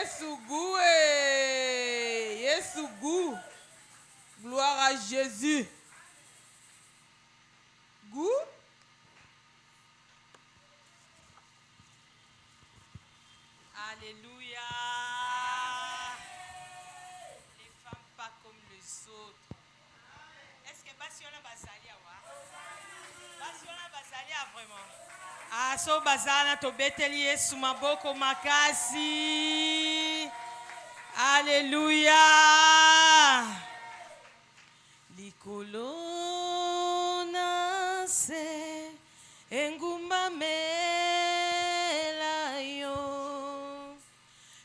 Yesu goût. Yesu goût. Gloire à Jésus. Goût. Alléluia. Les femmes pas comme les autres. Est-ce que Basiola Basalia wa? Basiola Basalia vraiment. Ah, so bazana to beteli Yesu maboko makasi. Alléluia. Likolo na se engumba mela yo.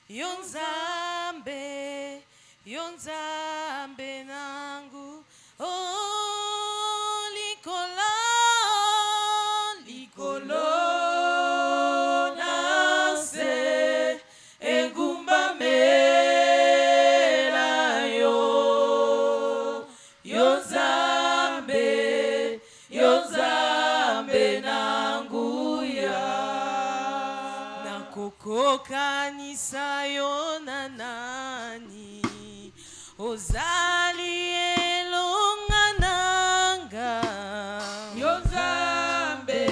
Yonzambe, yonzambe nangu. Oh, likolo, likolo na se engumba mela yo. Yonzambe, yonzambe nangu ya. Nakukokanisa yo na nani. Ozali elonga nanga. Yonzambe,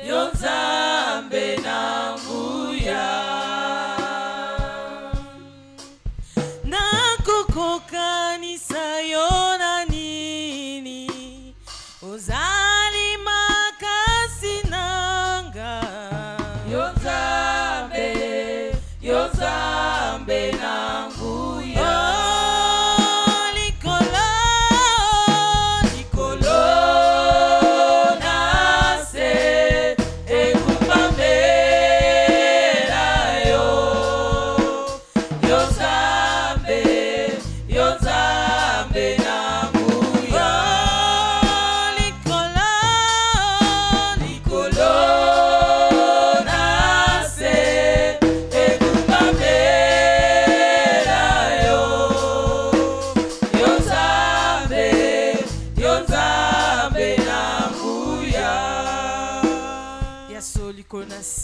yonzambe nangu ya. Nakukokanisa yo na nini. Ozali makasi nanga. Yonzambe, yonzambe nangu ya.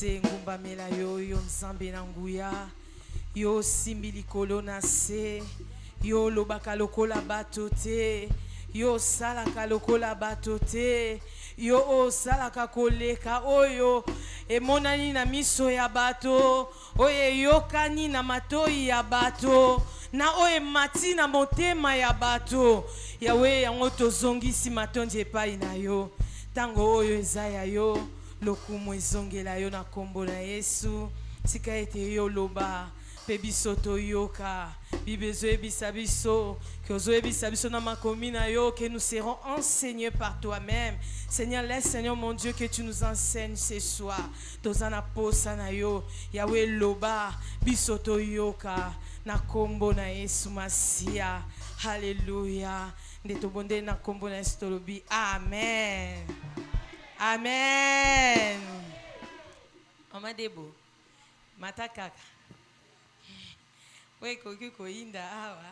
Ngumba mela yo yo nzambe na nguya yo simbi likolo na se yo lobaka lokola bato te yo salaka lokola bato te yo osalaka koleka oyo emonani na miso ya bato oyo eyokani na matoi ya bato na oyo emati na motema ya bato yawe yango tozongisi matondi epai na yo ntango oyo eza ya yo lokumu ezongela yo na kombo na Yesu tika ete yo loba pe biso toyoka bibezo ebisa biso que ozoebisa biso na makomi na yo que nous serons enseignés par toi-même. Seigneur, laisse Seigneur mon Dieu que tu nous enseignes ce soir. Tozana posa na yo yawe loba biso toyoka na kombo na Yesu Masia. Hallelujah. Ndeto bonde na kombo na Yesu tolobi. Amen. Amen. Mama Debo, mata kaka. We koki koinda awa.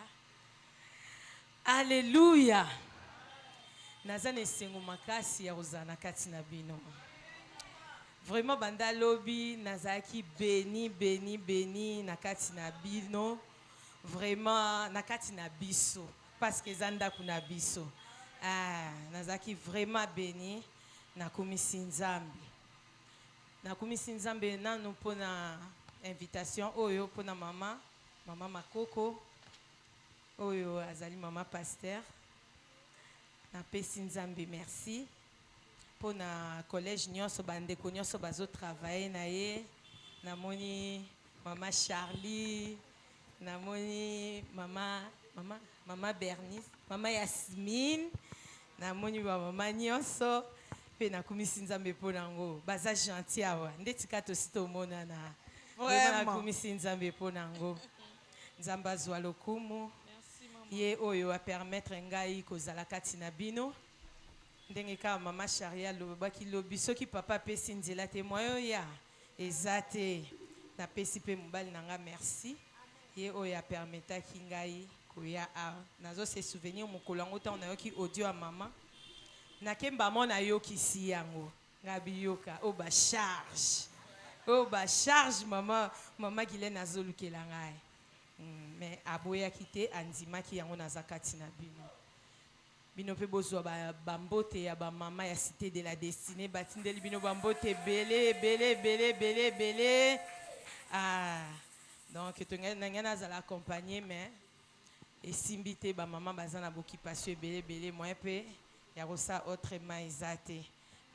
Alléluia. Nazane sengo makasi ya ozana kati na bino. Vraiment banda lobi nazaki béni na kati na bino. Vraiment na kati na biso parce que zanda kuna biso. Ah, nazaki vraiment béni. Nakumisi nzambe nanu pona invitation oyo pona mama makoko oyo azali mama pasteur na pesi nzambe merci pona collège nyonso bandeko nyonso bazo travailler na ye namoni mama Charlie namoni mama Bernice mama Yasmine namoni mama nyonso pe nakumisi nzambe ponango baza gentil awa ndetika tosito mona na vraiment nakumisi nzambe ponango nzamba azwa lokumu ye oyo a permettre ngai kozala kati na bino ndenge kaka mama Sharia lobaki lobi soki papa pesi nzela te moyo ya eza te napesi pe mobali na nga merci ye oyo a permettaki ngai koya awa nazo se souvenir mokolo yango ntango nayoki audio ya mama nakemba mona yoki si yango ngabi yoka o ba charge Oh, bah, charge, maman. Maman Guylaine azolukela ngai. Mais aboya kite andima ki yango nazakati na bino. Bino pe bozwa bambote ya ba mama ya cité de la destinée batindeli bino bambote belé belé belé belé belé. Ah. Donc tu n'as pas accompagner mais et simbité ba maman bazana bokipation belé belé moi pe ya rosa autre maizate.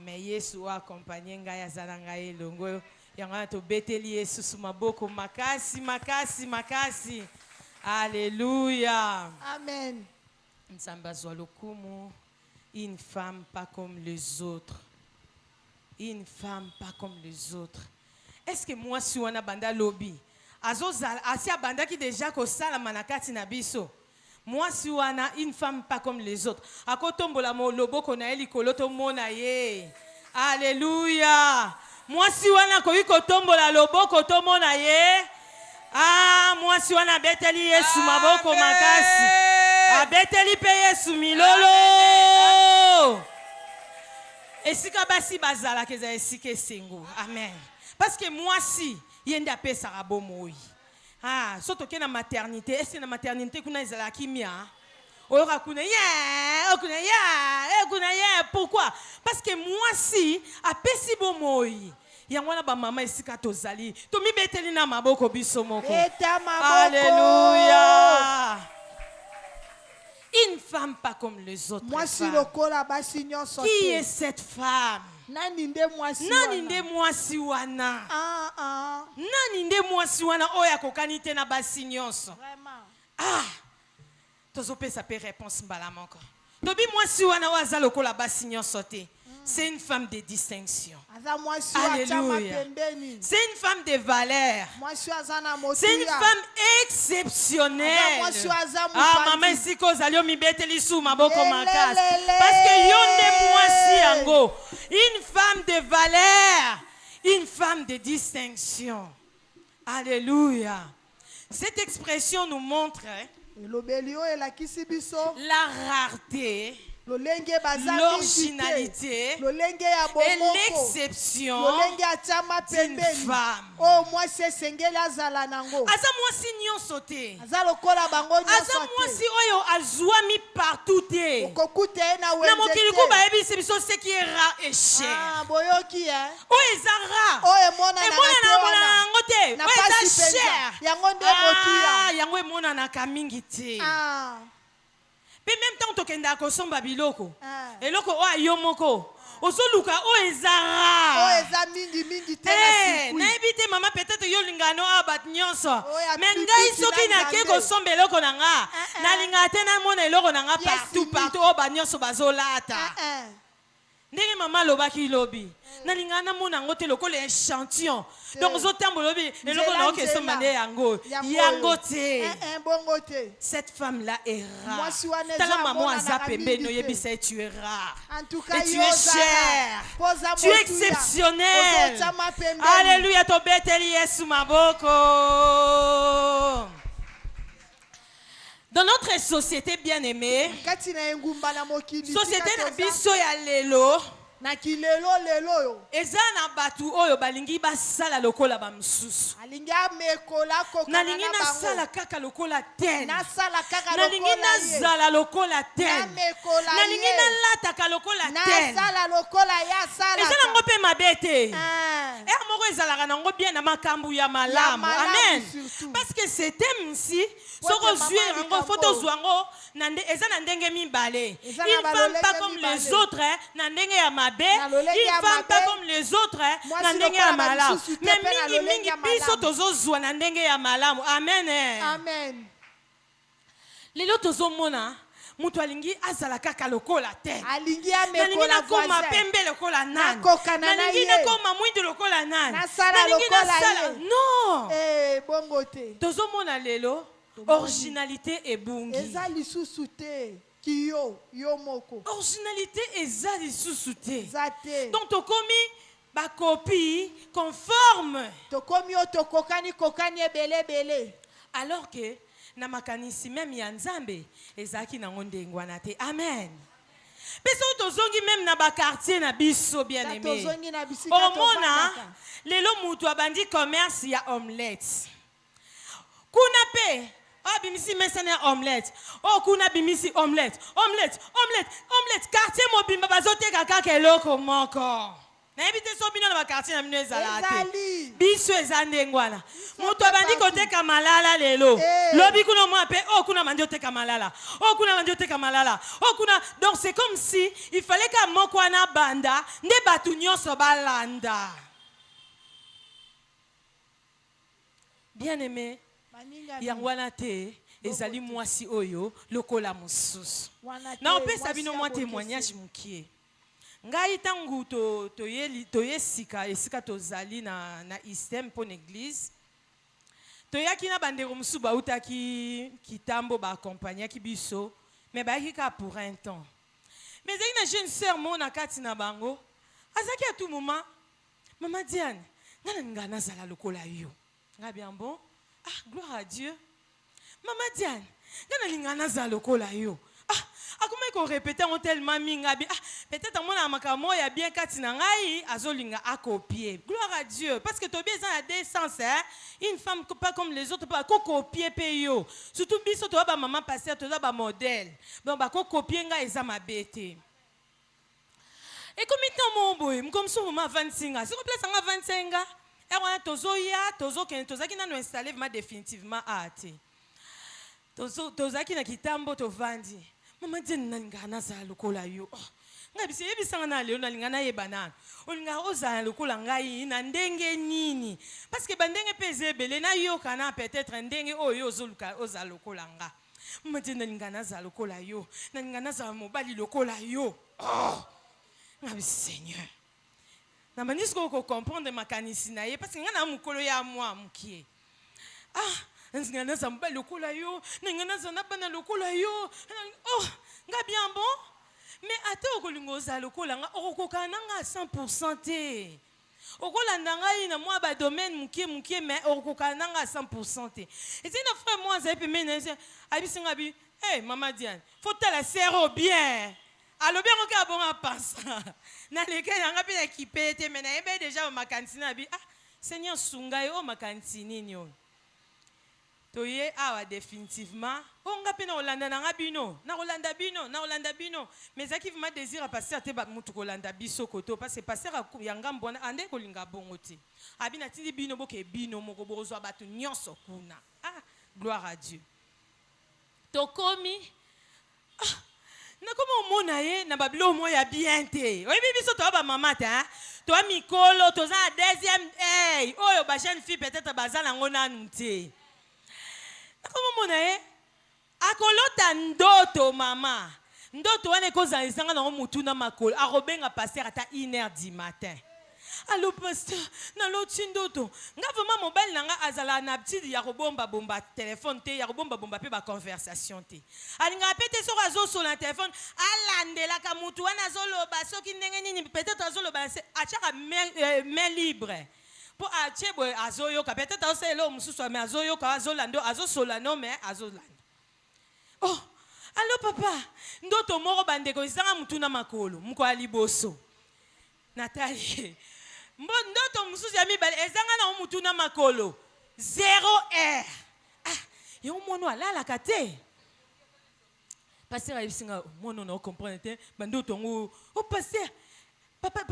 Mais Yesu a accompagné ngai azala ngai longo yanga to beteli Yesu sumaboko makasi makasi makasi. Alléluia. Amen. Une femme pas comme les autres. Une femme pas comme les autres. Est-ce que moi si on a banda lobby asia banda qui déjà ko sala manakati na biso. Moi si on a une femme pas comme les autres. Akotombola mo loboko na eli koloto mona ye. Alléluia. Moi si on a ko ikotombola loboko to mona ye. Ah, moi si on a beteli Yesu maboko makasi. A beteli pe Yesu milolo. Esika basi bazala keza esike sengo. Amen. Parce que moi si yenda pe sarabo moi. Ah, soto ke na maternité, est-ce que na maternité kuna ezala kimia? Oyoka kuna pourquoi? Parce que moi si a pesi bo moi. Yangwana ba mama esika tozali to mi beteli na maboko biso moko. Alléluia. Une femme pas comme les autres. Moi si lokola basi nyonso. Qui est cette femme? Nani nde mwasi wana? Nani nde mwasi wana? Ah. Nani nde mwasi wana oya kokani te na basi nyonso? Vraiment. Ah. Tozopesa pe réponse mbala moko. Tobi mwasi wana waza lokola basi nyonso te. C'est une femme de distinction. Alléluia. C'est une femme de valeur. C'est une femme exceptionnelle. Ah, maman, ici, kozalio mi beteli sou maboko makas. Parce que yonde mwasi yango. Une femme de valeur. Une femme de distinction. Alléluia. Cette expression nous montre la rareté, l'originalité et l'exception d'une femme. Oh, moi c'est sengeli azala nango. Aza mwasi nyonso te. Aza mwasi oyo azwami partout te. Na mokili ko bayebisi biso ce qui est rare et cher. Ah, boyoki hein. Oyo eza rare. Oyo emona na yango te. Oyo eza cher. Yango nde motuya. Yango emonanaka mingi te. Ah. Pe même temps tokenda kosomba biloko. Eloko oyo yo moko. Osoluka oyo eza rare. Oyo eza mingi te na sikui. Nayebi te mama peut-être yo lingano abat nyonso. Mais ngai soki nake kosomba eloko na nga. Nalinga te na mona eloko na nga partout oyo ba nyonso bazolata. Ndenge mama lobaki lobi. Nalinga na mona ngo te lokola échantillon. Donc zotambo lobi eloko na oke somba nde yango. Yango te. Bongo te. Cette femme là est rare. Tala maman aza pembeni oyebisa tu es rare. En tout cas, et tu es cher. Tu es exceptionnel. Alléluia, to beteli Yesu maboko. Dans notre société bien-aimée, société na biso ya lelo, na kilelo lelo eza na batu oyo balingi basala lokola ba msusu. Alingi amekola kokana na bango. Nalingi nasala kaka lokola ten. Nasala kaka lokola. Nalingi nazala lokola ten. Nalingi nalataka lokola ten. Nasala lokola ya sala. Eza nango pe mabete. Moko ezalaka nango bien na makambu ya malamu. Amen. Parce que c'était msi soko zwe nango photo zwango nande eza na ndenge mibale. Une femme pas comme les autres na ndenge ya mabe. Une femme pas comme les autres na ndenge ya malamu. Mais mingi biso tozozwa na ndenge ya malamu. Amen. Amen. Lelo tozomona mutu alingi azala kaka lokola te. Alingi amekola nakoma pembe lokola nani. Nalingi nakoma mwindu lokola nani. Nalingi nasala. Non. Bongo te. Tozomona lelo originalité ebungi. Eza lisusu te. Kiyo yo moko. Originalité eza lisusu te. Zate. Donc tokomi ba copie conforme. Tokomi otokokani ebele. Alors que na makanisi même ya Nzambe ezaki na ngondengwana te. Amen. Peso tozongi même na ba quartier na biso bien Na aimé. tozongi na bisika Omona tovandaka. lelo mutu abandi commerce ya omelette. Kuna pe bimisi mesa na omelette. Kuna bimisi omelette. Omelette. Quartier mobimba bazoteka kaka eloko moko. Na ebite so bino na ba quartier na mino ezala te. Ezali. Biso ezandengwana. Mutu pe abandi partout. koteka malala lelo. Eh. Lobi kuna mwa pe kuna mandi oteka malala. Kuna mandi oteka malala. Kuna donc c'est comme si il fallait que moko ana banda nde batu nyonso balanda. Bien aimé, Baninga yango wana te ezali mwasi oyo lokola mosusu. wana te, Na opesa mwasi bino ya mwa bokese. témoignage mukie. Ngai tangu toye esika tozali na istem pour l'église. Toyaki na bandeko musu bautaki kitambo ba accompagnaki biso, mais bayaki ka pour un temps. Mais zaki na jeune sœur mona kati na bango, azaki à tout moment, Maman Diane, ngana nazala lokola yo. Nga bien bon? Gloire à Dieu. Maman Diane, ngana nazala lokola yo. Comment qu'on répétait on tellement mingabi peut-être à mon amakamo ya bien katina ngai azolinga a copier. Gloire à Dieu parce que tu bien a des sens hein. Une femme pas comme les autres pas copier payo. Surtout biso to ba maman passer to ba modèle. Donc ba copier nga eza mabete. Et comme étant mon boy, comme ça maman 25 ans. Si on place en 25 ans, et on a tozo qui na no installer vraiment définitivement ate. Toza ki na kitambo to vandi. Mama Diane nanga za lokola yo. Nga bisi yebisanga na leo na lingana yebana. Olinga oza lokola ngai na ndenge nini? Parce que bandenge peze belé na yo kana peut-être ndenge oyo ozoluka oza lokola nga. Mama Diane nanga za lokola yo. Na lingana za mobali lokola yo. Nga bisi Seigneur. Na manisko ko comprendre makanisi na ye parce que nga na mukolo ya moi mukie. Ngana za mobali lokola yo, ngana za na bana lokola yo. Nga bien bon. Mais attends okolingo za lokola nga okokoka nanga 100% te. Okolanda ngai na moi ba domaine mukie mais okokoka nanga 100% te. Et c'est une frère moi za pe mena abisinga bi, Maman Diane, faut te la serre bien. Alors bien on bon à penser. Na lequel nga pe équipé te mais na ebe déjà ma cantine abi Seigneur sungai o ma cantine nyo. Toye définitivement onga pe na Hollanda na ngabino na Hollanda bino mais ça qui m'a désir à passer à te ba mutu Hollanda biso koto parce que passer à yanga mbona ande ko linga bongoti abina tindi bino boke bino moko bozwa batu nyonso kuna gloire à Dieu tokomi na comme omona ye na babilo mo ya bien te oyebi biso to ba mama ta to mikolo to za deuxième oyo ba jeune fille peut-être bazala ngona nte. Comment mon est akolota ndoto mama ndoto wane koza ezanga na mutu na makolo arobenga passer ata 1h du matin. Allô pasteur na loti ndoto nga vraiment mobile nanga azala na petite ya robomba bomba téléphone te ya robomba bomba pe ba conversation te alinga pete so azo sur le téléphone alandela ka mutu wana azoloba soki ndenge nini peut-être azoloba achaka main libre. Pour achebo azoyoka peut-être oselo mususu mais azoyoka azolando azosolano mais azolando. Allô papa ndoto moko bandeko izanga mutu na makolo muko aliboso Nathalie ndoto mususu ya mibale ezanga na mutu na makolo 0h yo mono alala kate pasteur ayisinga mono na comprendre te bandoto ngo pasteur papa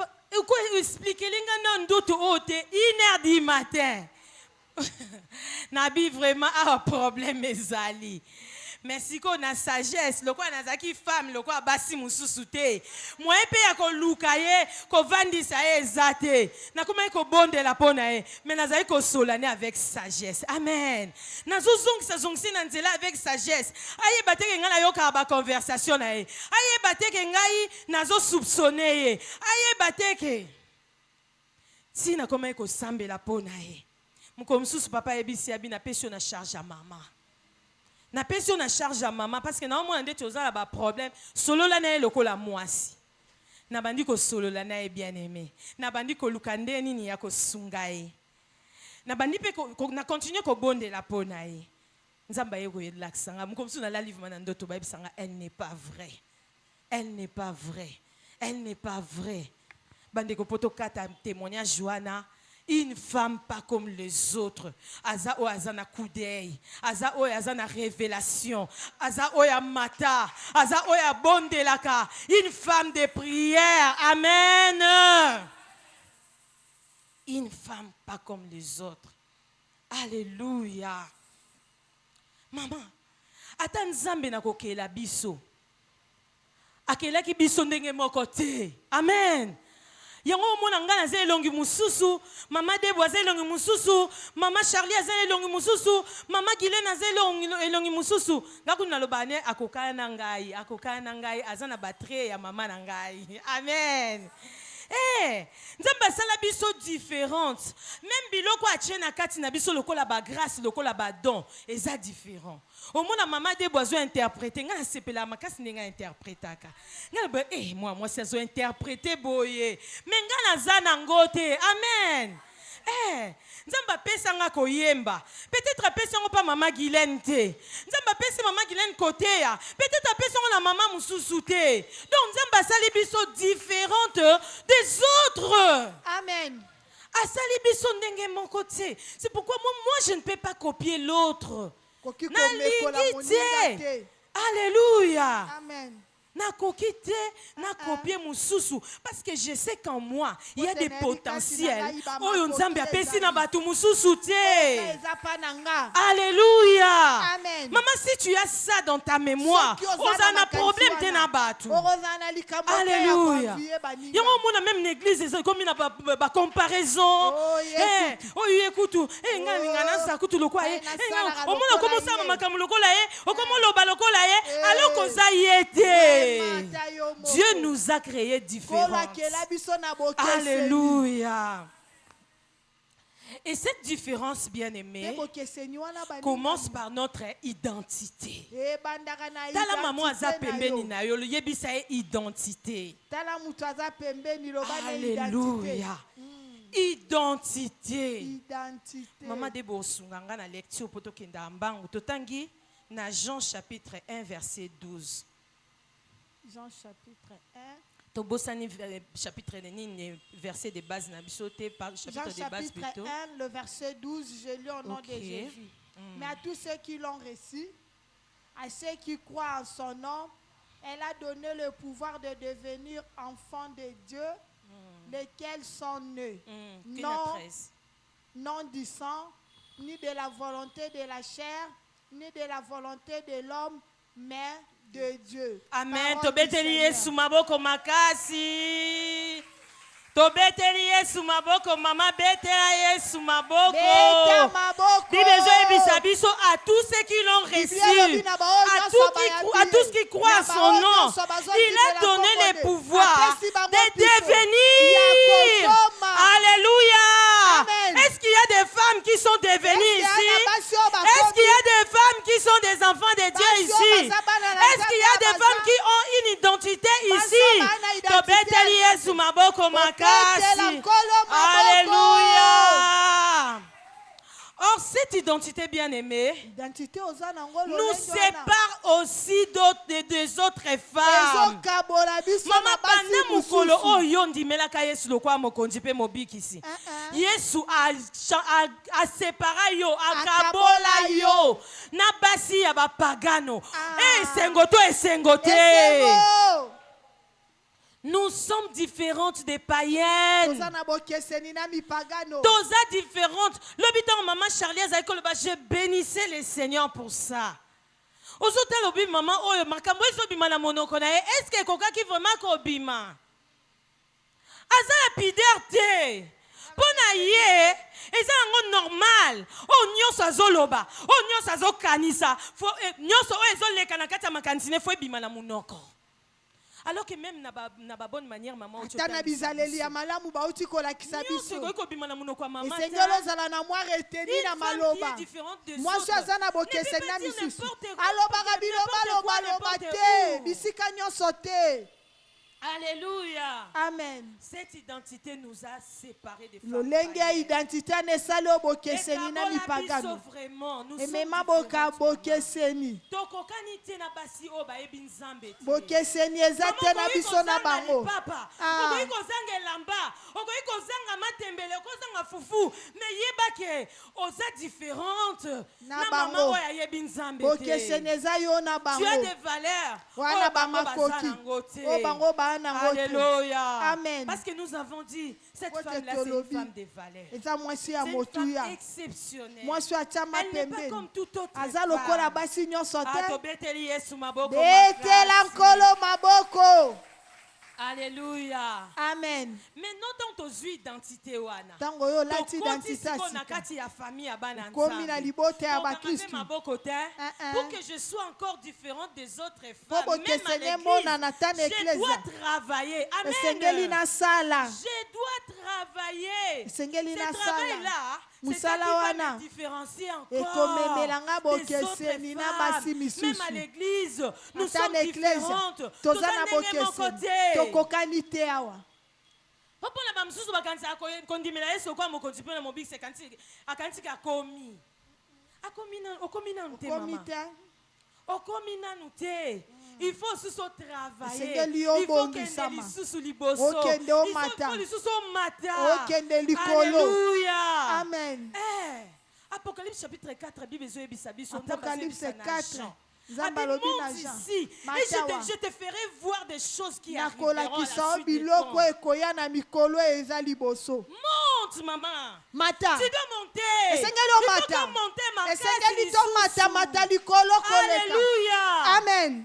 quoi expliquer linga ndoto ote 1h du matin. Nabi vraiment problème ezali. Merci qu'on a sagesse, le quoi nazaki femme, le quoi basi mususu te. Moi pe ya ko lukaye, ko vandisa ezate. Na kuma ko bonde la pona e, mais nazaki ko solane avec sagesse. Amen. Nazo zongsi na nzela avec sagesse. Aye bateke ngala yoka ba conversation na e. Aye bateke ngai nazo soupçonner e. Aye bateke si na kuma ko sambela pona e. Muko mususu papa ebisi abi na pesio na charge à maman. Na pension na charge à maman parce que na moi ndé tozala ba problème solo la na lokola mwasi na bandi ko solo la na bien aimé na bandi ko lukande nini ya ko sungai na bandi pe na continuer ko bonde la pona e nzamba ye ko relaxanga muko msu na la livre na ndoto ba bisanga elle n'est pas vrai Elle n'est pas vraie. Elle n'est pas vraie. Bandeko poto kata témoignage Johanna. Une femme pas comme les autres. Aza o azana coup d'œil. Aza o azana révélation. Aza o ya mata. Aza o ya bondelaka. Une femme de prière. Amen. Une femme pas comme les autres. Alléluia. Maman, ata nzambe na kokela biso. Akela ki biso ndenge moko te. Amen. Yango mona ngana ze elongi mususu, mama Debo ze elongi mususu, mama Charlie ze elongi mususu, mama Gilena ze elongi mususu. Ngaku naloba ne akokana na ngai, azana batterie ya mama na ngai. Amen. Eh, nzamba sala biso différente. Même biloko atie na kati na biso lokola ba grâce, lokola ba don, eza différent. Au moins maman Debo azo interpréter, nga sepela makasi ninga interprétaka. Nga moi ça zo interpréter boye. Mais nga naza na ngote. Amen. Eh, nzamba pesa nga koyemba. Peut-être pesa ngo pa mama Guylaine te. Nzamba pesa mama Guylaine côté ya. Peut-être pesa ngo la maman mususu te. Donc nzamba sali biso différente des autres. Amen. Asali biso ndenge mon côté. C'est pourquoi moi je ne peux pas copier l'autre. Alléluia. Amen. Na kokite, na copier mususu parce que je sais qu'en moi il y a des potentiels. Oyo nzambe apesi na batu mususu te. Alléluia. Amen. Maman, si tu as ça dans ta mémoire, on a un problème te na batu. Alléluia. Yango mona même l'église c'est comme na ba comparaison. Oyo écoute, nga na sa kutu lokwa o mona comment ça mama kam lokola o comment loba lokola alors ko za yete. Dieu nous a créés différents. Alléluia. Et cette différence, bien-aimée, commence par notre identité. Tala maman aza pembeni na yo, yebisa identité. Alléluia. Identité. Maman Debo sunganga na lecture poto kenda mbangu totangi na Jean chapitre 1 verset 12. Jean chapitre 1. Tobosani chapitre 1 verset de base na bisote par chapitre Jean de base chapitre plutôt. 1 le verset 12 je lis au nom de Jésus. Mais à tous ceux qui l'ont reçu, à ceux qui croient en son nom, elle a donné le pouvoir de devenir enfants de Dieu, lesquels sont nés non du sang, ni de la volonté de la chair, ni de la volonté de l'homme, mais de Dieu. Amen. Tobeteli Yesu maboko makasi. Tobeteli Yesu maboko mama betela Yesu maboko. Biso à tous ceux qui l'ont reçu, à tous qui croient en son nom, il a donné le pouvoir de devenir. Alléluia. Est-ce qu'il y a des femmes qui sont devenues ici? Est-ce qu'il y a des femmes qui sont des enfants de Dieu ici? Est-ce qu'il y a des femmes qui ont une identité ici? Tobeteli Yesu maboko makasi. Alléluia. Or, cette identité bien-aimée nous sépare aussi des autres femmes. Maman, pendant mukolo oyo ndimelaka Yesu lokwa mokonzi pe mobikisi. Yesu a séparé yo, a kabola yo na basi ya bapagano. Sengote. Nous sommes différentes des païennes. Toza différentes. Le bitan maman Charlie je bénissais le Seigneur pour ça. Osote lobi maman oyo makambo eso bima na monoko na est-ce que koka ki vraiment ko bima? Aza la piderte. Pona ye eza ngo normal. O nyoso azoloba. O nyoso azokanisa. Fo nyoso o ezoleka na kati ya makanisine fo bima na monoko. Alors que même na ba bonne manière maman tana bizaleli ya malamu bauti kola kisabiso ko bima na monoko maman esengelo zala na moi reteni na maloba moi chaza na bokese na misusu aloba biloba loba te bisika nyonso te Alléluia. Amen. Cette identité nous a séparés des femmes. Lolenge ya identité anesali oyo bokeseni na mipagano Vraiment, nous sommes emema différents. bokeseni Tokokani te na basi oyo bayebi nzambe te. bokeseni eza te na biso na bango. Okoki kozanga elamba, okoki kozanga matembele, okozanga fufu, mais yeba ke oza différente na mama oyo ayebi nzambe te. Bokeseni eza yo na Tu bango. as des valeurs. Wana bamakoki oyo bango baa nango te. Alléluia. Amen. Parce que nous avons dit, cette Ote femme-là, c'est une tolobi. femme de valeur. eza mwasi ya C'est une femme motuya exceptionnelle. mwasi atiama Elle n'est pas pembeni comme toute autre aza lokola femme. basi nyonso te Atobeteli Yesu maboko betela makasi. nkolo maboko. Alléluia. Amen. Maintenant, tant aux identité wana. ntango oyo olati Tokoti identité ya siko na sika kati ya famille ya bana komi na nzambe. libota ya Tokanga bakristu mpe maboko te, pour que je sois encore différente des autres po femmes, même à bokeseni monana ta na l'église, je dois eklezia travailler. esengeli Amen. nasala Je dois travailler. esengeli Ce nasala travail-là, c'est ça qui Musala va wana me différencier encore ekomemelanga des autres bokeseni na basi femmes. Même misusu à l'église, nous ata sommes na eklezia différentes. toza na Tozandenge mon bokeseni côté. tokokani te awa Papa na bamsusu bakanisa kondimela Yesu kwa mokonzi pe na mobiksi akanisi akomi. Okomi nanu te komi mama. te Okomi nanu te. Il faut susu travailler. Esengeli Il faut obongisama. kende lisusu liboso. Okende omata. Il faut lisusu omata. okende likolo. Alléluia. Amen. Apocalypse chapitre 4, Bible ezobisa biso. Apocalypse 4 Abi, nzambe alobi na monte Jean ici et Matawa. je te ferai voir des choses qui arriveront à nakolakisa la o suite de biloko temps. ekoya na mikolo eza liboso Monte, maman. mata Tu dois monter. esengeli Il faut omata qu'on monte, ma esengeli casse, tomata likolo koleka Alléluia. amen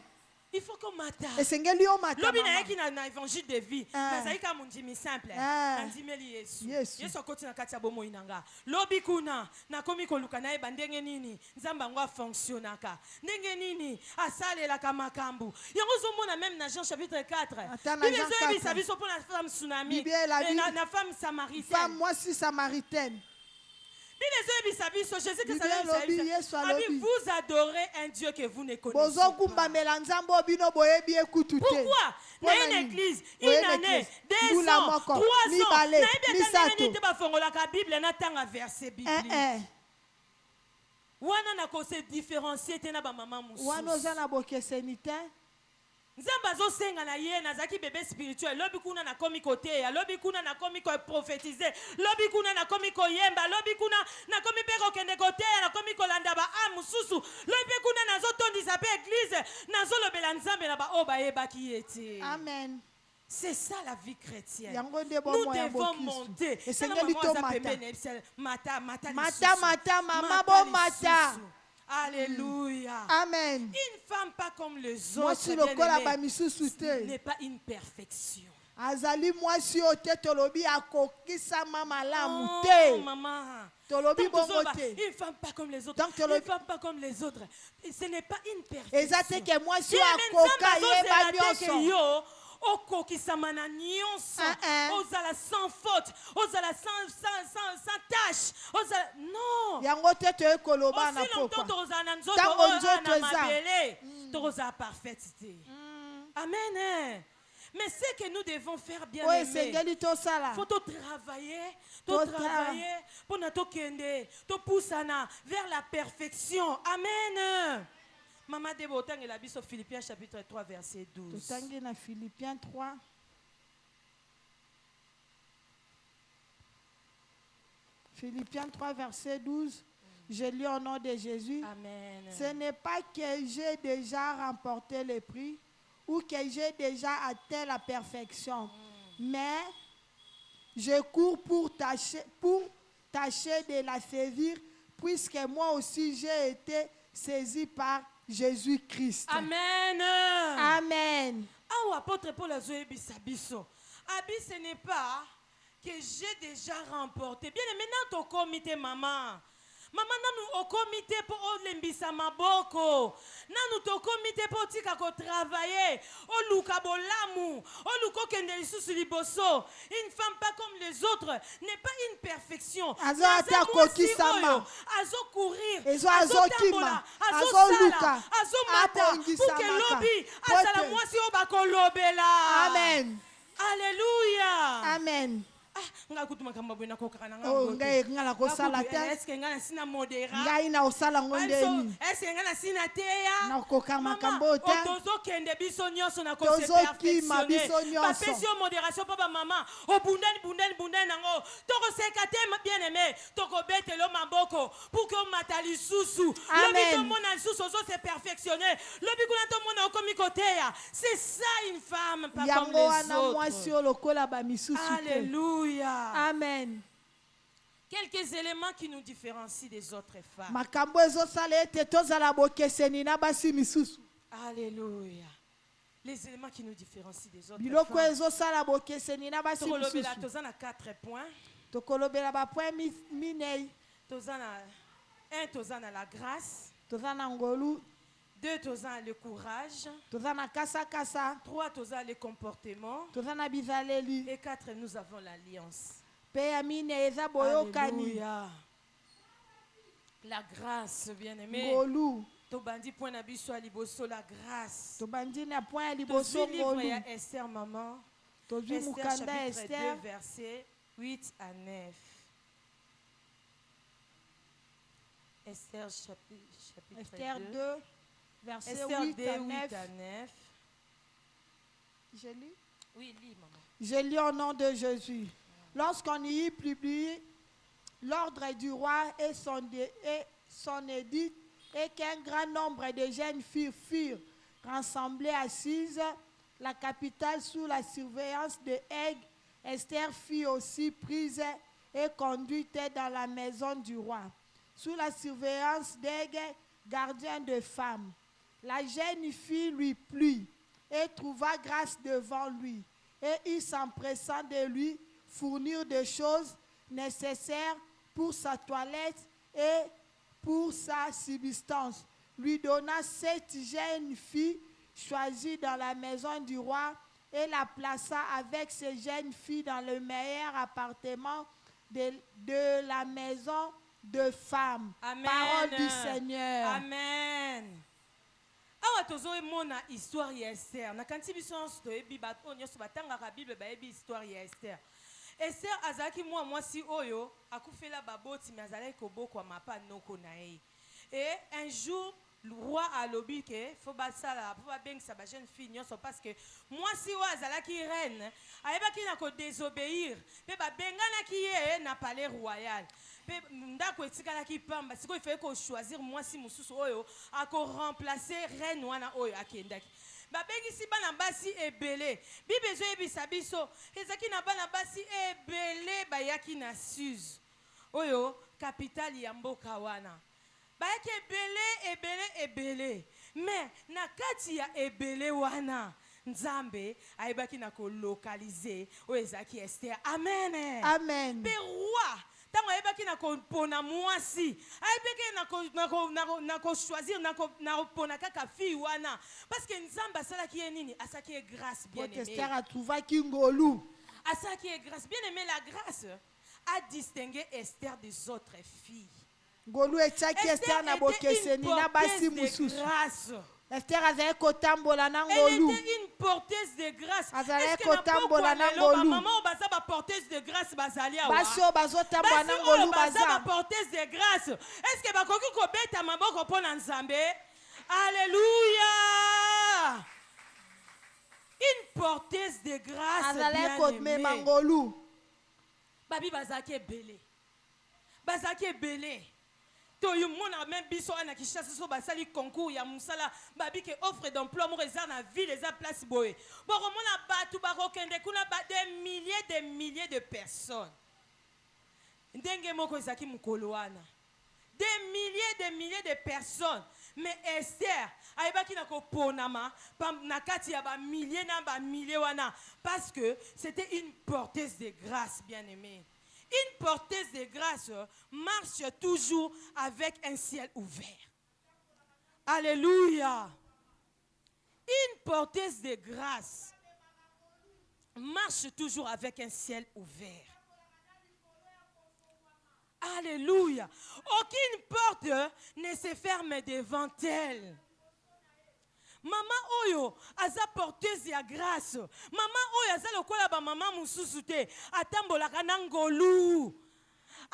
Il faut qu'on mata. esengeli omata Lobi na mama. yeki na évangile de vie. Nazali ka mundimi simple. Nandimeli Yesu. Yesu. Yesu akoti na kati ya bomoi nanga. Lobi kuna nakomi koluka na yeba ndenge nini nzambe yango afonctionnaka. Ndenge nini asalelaka makambo. Yango ozomona même na Jean chapitre 4. Ata na Bible Jean ezobisa 4. biso mpona femme tsunami. Bible elabi- Na femme samaritaine. femme mwasi samaritaine Jésus Bible elobi, Yesu alobi. vous adorez un Dieu que vous ne connaissez pas. bozokumbamela nzambe oyo bino boyebi ekutu te Pourquoi? Mpo Na na une nini? église, Boye une année, l'église. 2 Mbula ans, moko, 3 ans. mibale, Na yebi ata misato. nini te bafongolaka Bible na tanga verset biblique. Wana na ko se différencier te na ba mama wana oza mususu. na bokeseni te Nzambe azosenga na ye nazaki bébé spirituel. Lobi kuna na komi koteya, lobi kuna na komi ko prophétiser, lobi kuna na komi koyemba, lobi kuna na komi pe kokende koteya, na komi kolanda ba mususu, lobi pe kuna nazotondisa pe église, nazolobela Nzambe na ba o bayebaki ye te. amen C'est ça la vie chrétienne. yango nde Nous bomoi ya devons bokristu monter. esengeli tomata Mata mata mama bomata Alléluia. amen Une femme pas comme les autres mwasi lokola bien-aimée, bamisusu te n'est pas une perfection. azali mwasi oyo te tolobi akokisama malamu Oh, te maman. tolobi Donc, bongo Zoba, te une femme pas comme les autres. Donc, Une femme pas comme les autres. Et ce n'est pas une perfection. eza te ke mwasi Bien, oyo mais akoka Nzambe yeba azozela te ke nyonso yo okokisama na nyonso ozala sans faute ozala sans tâche ozala non yango te toye koloba na aussi longtemps pokwa tokozala na nzoto Ntango oyo nzoto na eza. mabele tokozala parfaite te amen hein. Mais ce que nous devons faire bien oyo aimé esengeli tosala faut travailler Tota. pour na tokende topusana vers la perfection amen. Maman Debo otangela biso Philippiens chapitre 3 verset 12. totangi na Philippiens 3 Philippiens 3 verset 12 je lis au nom de Jésus. Amen. Ce n'est pas que j'ai déjà remporté le prix ou que j'ai déjà atteint la perfection, mais je cours pour tâcher de la saisir, puisque moi aussi j'ai été saisi par Jésus-Christ. Amen. Amen. Ah, apôtre Paul a joué biso. Abi, ce n'est pas que j'ai déjà remporté. Bien, maintenant, ton comité, maman. Maman nanu okomite po olembisa maboko. Nanu tokomite po tika ko travailler. Oluka bolamu. Oluko kende lisusu liboso. Une femme pas comme les autres n'est pas une perfection. Azo ata koki sama. Azo courir. Azo kima. Azo luka. sala. Azo mata. Pour que lobi. Azala mwasi obako lobela. Amen. Alléluia. Amen. Nga kutuma kamba bwena kokaka na Oh, ngai ngala ko sala te. Est-ce que nga sina modera? Ngai na osala ngonde ni. Est-ce que nga na sina teya? Na koka makambo te. Otozo kende biso nyonso na ko se Tozo kima biso nyonso. Papesi o modération papa maman. O bundani nango. Toko sekate bien aimé. Toko betelo maboko pour que o matali susu. Amen. Lobi to mona susu ozo se perfectionner. Lobi kuna to mona okomi koteya. C'est ça une femme pas comme les Yango wana autres. mwasi olokola ba misusu te. Alléluia. Amen. Quelques éléments qui nous différencient des autres femmes. Makambo ezosala ete tozala bokeseni na basi misusu. Alléluia. Les éléments qui nous différencient des autres Biloko femmes. ezosala bokeseni na basi Tokolobela misusu. tozana 4 points. Tokolobela ba point minei. Tozana 1 tozana la grâce, Tozana ngolu, 2 tozana le courage, tozana kasa kasa, 3 tozana le comportement tozana bizaleli. et 4 nous avons l'alliance. Pe ya mine eza boyokani. Alléluia. La grâce, bien-aimé. Ngolu. Tobandi point na biso ya liboso la grâce. Tobandi na point ya liboso Tozwi livre ngolu. ya Esther maman. Tozwi Esther mukanda chapitre Esther. 2 verset 8 à 9. Esther chapitre Esther 2. 2, verset Esther 8 2, à 8 9. à 9. Je lis. Oui, lis maman. Je lis au nom de Jésus. Lorsqu'on y eut publié l'ordre du roi et son édit, et qu'un grand nombre de jeunes filles furent rassemblées assises, la capitale sous la surveillance de Hég, Esther fut aussi prise et conduite dans la maison du roi, sous la surveillance d'Hég, gardien de femmes. La jeune fille lui plut et trouva grâce devant lui. Et il s'empressa de lui fournir des choses nécessaires pour sa toilette et pour sa subsistance. Lui donna 7 jeunes filles choisies dans la maison du roi et la plaça avec ces jeunes filles dans le meilleur appartement de la maison de femmes. Amen. Parole du Seigneur. Amen. Awa tozomona histoire ya Esther. Nakanti biso nyonso toyebi bato oyo nyonso batangaka Bible bayebi histoire ya Esther. Esther azalaki mwasi oyo akufela baboti mais azalaki kobokwama pa noko na ye. Et un jour le roi alobi ke faut basala pour babengisa ba jeune fille nyonso parce que mwasi oyo azalaki reine ayebaki na ko désobéir pe babenganaki ye na palais royal. Ndako etikalaki pamba sikoyo ifai ko choisir mwasi mususu oyo ako remplacer reine wana oyo akendaki. Babengisi bana basi ebele. Bible ezoyebisa biso ezaki na bana basi ebele bayaki na Suse oyo capitale ya mboka wana. Bayaki ebele. Mais na kati ya ebele wana Nzambe ayebaki na ko localiser oyo ezaki Esther. Amen. Amen. Pe roi tango ayebaki na kopona mwasi ayebaki na ko choisir na kopona kaka fille wana parce que Nzambe asalaki ye nini asaki ye grâce bien aimé. Esther a trouvé ngolu. Asaki ye grâce bien aimé. La grâce a distingué Esther des autres filles. Ngolu etiaki Esther na bokeseni na basi mususu. Esther azali kotambola na ngolu. Elle était une porteuse de grâce. Azali kotambola na ngolu. Maman baza ba porteuse de grâce bazali awa. Basi o bazotambola na ngolu baza ba baza. porteuse de grâce. Est-ce que bakoki kobeta maboko pona Nzambe? Alléluia. Une porteuse de grâce Azali bien komema aimée. ngolu. Babi bazaki ebele. Bazaki ebele. Toyo mona même biso ana Kinshasa so basali concours ya musala babi ke offre d'emploi mo reza na ville eza place boye. Boko mona batu bakokende kuna ba des milliers de personnes. Ndenge moko ezaki mukolo wana. Des milliers de personnes. Mais Esther ayebaki na koponama na kati ya ba milliers wana parce que c'était une porteuse de grâce bien aimée. Une porteuse de grâce marche toujours avec un ciel ouvert. Alléluia. Une porteuse de grâce marche toujours avec un ciel ouvert. Alléluia. Aucune porte ne se ferme devant elle. Maman Oyo, aza porteuse ya grâce. Maman Oyo, aza lokola ba maman mususu te. Atambolaka na ngolu.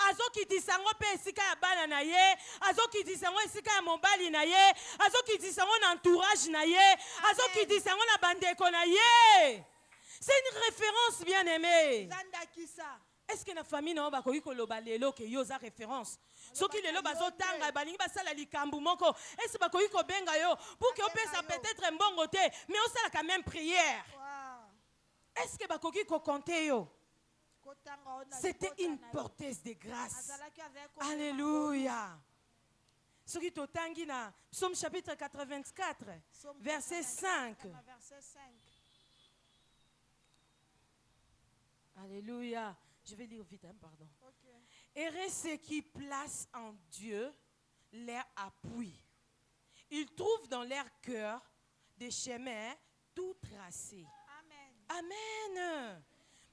Azo kitisango pe esika ya bana na ye. Azo kitisango esika ya mobali na ye. Azo kitisango na entourage na ye. Azo kitisango na bandeko na ye. C'est une référence bien aimée. Est-ce que la famille n'a pas eu que yoza référence? Ce qui est là, bazotanga, balingi basala likambu moko. Est-ce que bakoyi ko benga yo pour que on puisse peut-être un bon côté, mais on sala quand même prière. Est-ce que bakoyi ko compter yo? C'était une porteuse de grâce. Alléluia. Ce qui totangi na Psaume chapitre 84, verset 5. Alléluia. Je vais lire vite, hein, pardon. Heureux ceux qui placent en Dieu leur appui. Ils trouvent dans leur cœur des chemins tout tracés. Amen. Amen.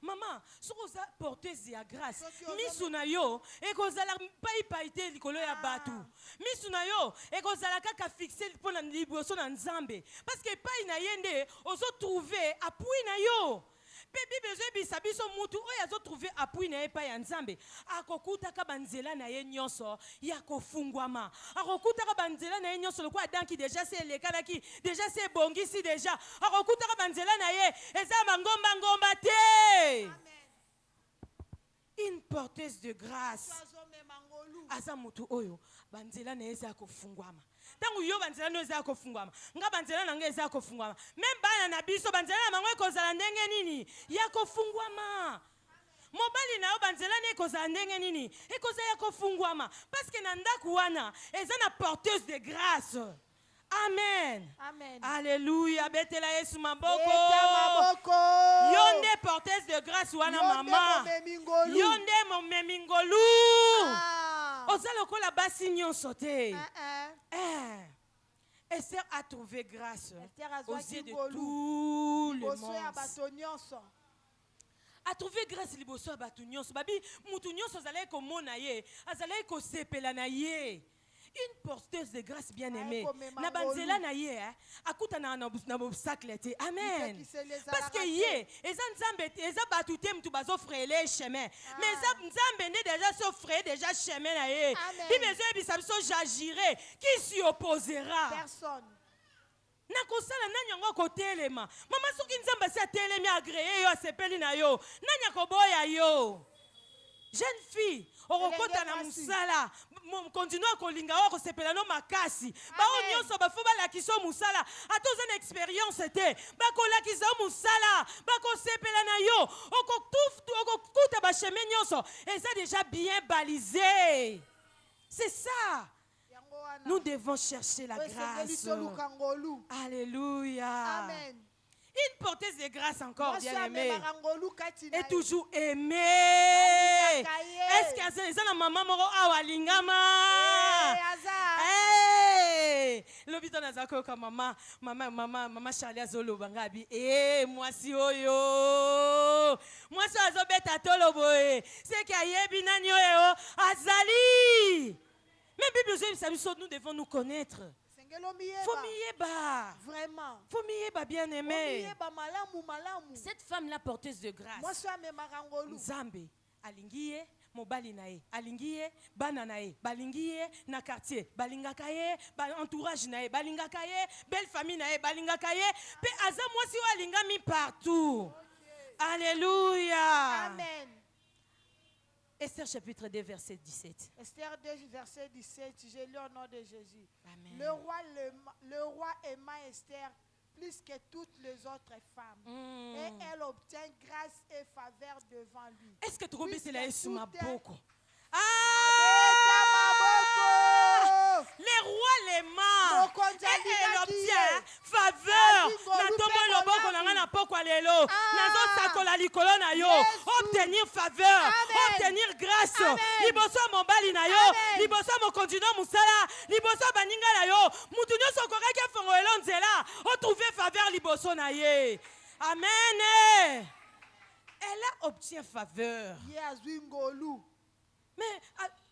Maman, si vous êtes porteuse de grâce, misuna yo, et que vous allez pas y payer likolo ya batu. Misuna yo, et que vous allez kaka fixer pour la libération en Zambé. Parce que pas ina yende, vous trouver appui na yo. Bible zebisa biso mutu oyo azotrouver appui na ye pa ya Nzambe akokutaka banzela na ye nyonso ya kofungwama akokutaka banzela na ye nyonso lokwa danki déjà c'est lekalaki déjà c'est bongisi déjà akokutaka banzela na ye eza mangomba ngomba te. Amen. Une porteuse de grâce aza mutu oyo banzela na ye za kofungwama. Tangu yo banzela no za kofungwama nga banzela na nge za kofungwama même bana na biso banzela na mango ekozala ndenge nini ya kofungwama mobali na yo banzela ne ekozala ndenge nini ekozala ya kofungwama parce que na ndaku wana eza na porteuse de grâce. Amen. Amen. Alléluia. Betela Yesu maboko. Yonde porteuse de grâce wana mama. Yonde momemingolu. Ozalo kola basi nyonso te. Esther a trouvé grâce aux yeux de tout le monde. A trouvé grâce liboso abatu nyonso. Babi mutu nyonso azalaki komona ye, azalaki kosepela na ye. Une porteuse de grâce bien-aimée. Na banzela na ye, akuta na obstacle te. Amen. Parce que ye, eza nzambe, eza batute mtu bazo frele chemin. Mais eza nzambe ne déjà s'offre déjà chemin na ye. Bible ebisa biso j'agirai. Qui s'y opposera? Personne. Na kosala nani yango kotelema. Mama soki nzambe si atelemi agréé yo asepeli na yo. Nani akoboya yo? Jeune fille, okokota na musala, continue kolinga wa kosepela no makasi. Ba onyoso ba fo ba la kiso musala, atoza na expérience te. Ba ko la kiso musala, ba ko sepela na yo. Okokuta ba chemin nyonso, et ça déjà bien balisé. C'est ça. Nous devons chercher la grâce. Alléluia. Amen. Une porteuse de grâce encore bien aimée est toujours aimée. Est-ce qu'il y a une maman moro awalingama? L'hôpital nazako comme maman Charlie Azolo bangabi. Moi si oyo. Moi si azobeta tolo boy. C'est qu'il y a binanyo yo azali. Mais Bible nous devons nous connaître. Faut mieba. Vraiment. Faut mieba bien aimé. Cette femme là porteuse de grâce. Nzambe alingiye mobali nae alingiye bana nae balingiye na quartier balingaka ye entourage nae balingaka ye belle famille nae balingaka ye pe aza mwasi wa alingami partout. Alléluia. Amen. Esther chapitre 2 verset 17. Esther 2 verset 17, je lis au nom de Jésus. Amen. Le roi aima Esther plus que toutes les autres femmes. Et elle obtient grâce et faveur devant lui. Est-ce que tu connais cela Yesu maboko? Les rois l'aiment. Et elle obtient faveur. Na tombe loboko na ngana poko. lelo nazo sakola likolo na yo obtenir faveur obtenir grâce liboso mobali na yo liboso mokonzi no musala liboso baninga na yo mutu nyonso okoraki efongolelo nzela otrouver faveur liboso na ye. Amen. Elle a obtient faveur. Mais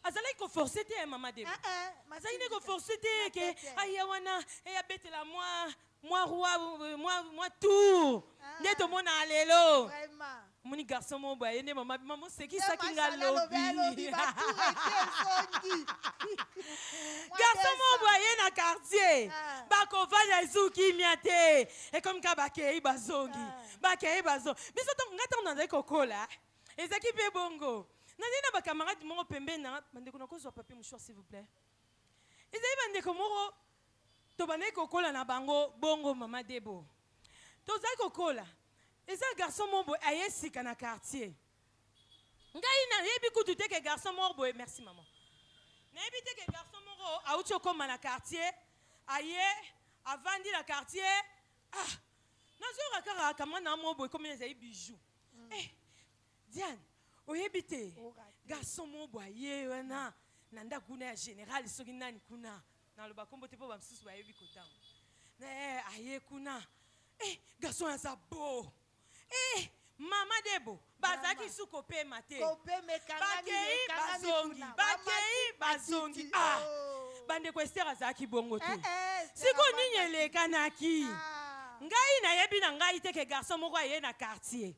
azalaki ko forcer te mama de. Azalaki ko forcer te ke aya wana e abetela moi roi moi tour. Nde to mona lelo. Vraiment. Moni garçon mo boye ne maman c'est qui ça qui nga lobi. Garçon mo boye na quartier. Ba ko vanya izuki miate. Et comme ka ba ke ibazongi. Ba ke ibazo. Biso to ngata na ko kola. Ezaki pe bongo. Nandina ba camarade mo pembe na bandeko na ko zo papier mouchoir s'il vous plaît. Ezali bandeko mo to bane ko kola na bango bongo mama debo. To za ko kola. Et ça garçon mon boy aye sika na quartier. Ngai na yebi kutu te ke garçon mon boy merci maman. Na yebi te ke garçon mon ro auti okoma na quartier aye avandi la quartier na zo rakara kama na mon boy comme ezali bijou. Eh Diane oyebi te garçon mon boy aye wana nanda kuna ya général soki nani kuna na loba kombo te po ba msusu ba yebi kotama. Na aye kuna garçon ya beau. Mama debo bazaki su kopé maté bakei bazongi bande ko Esther azaki bongo te siko nini elekanaki ngai na yebi na ngai te ke garçon moko aye na quartier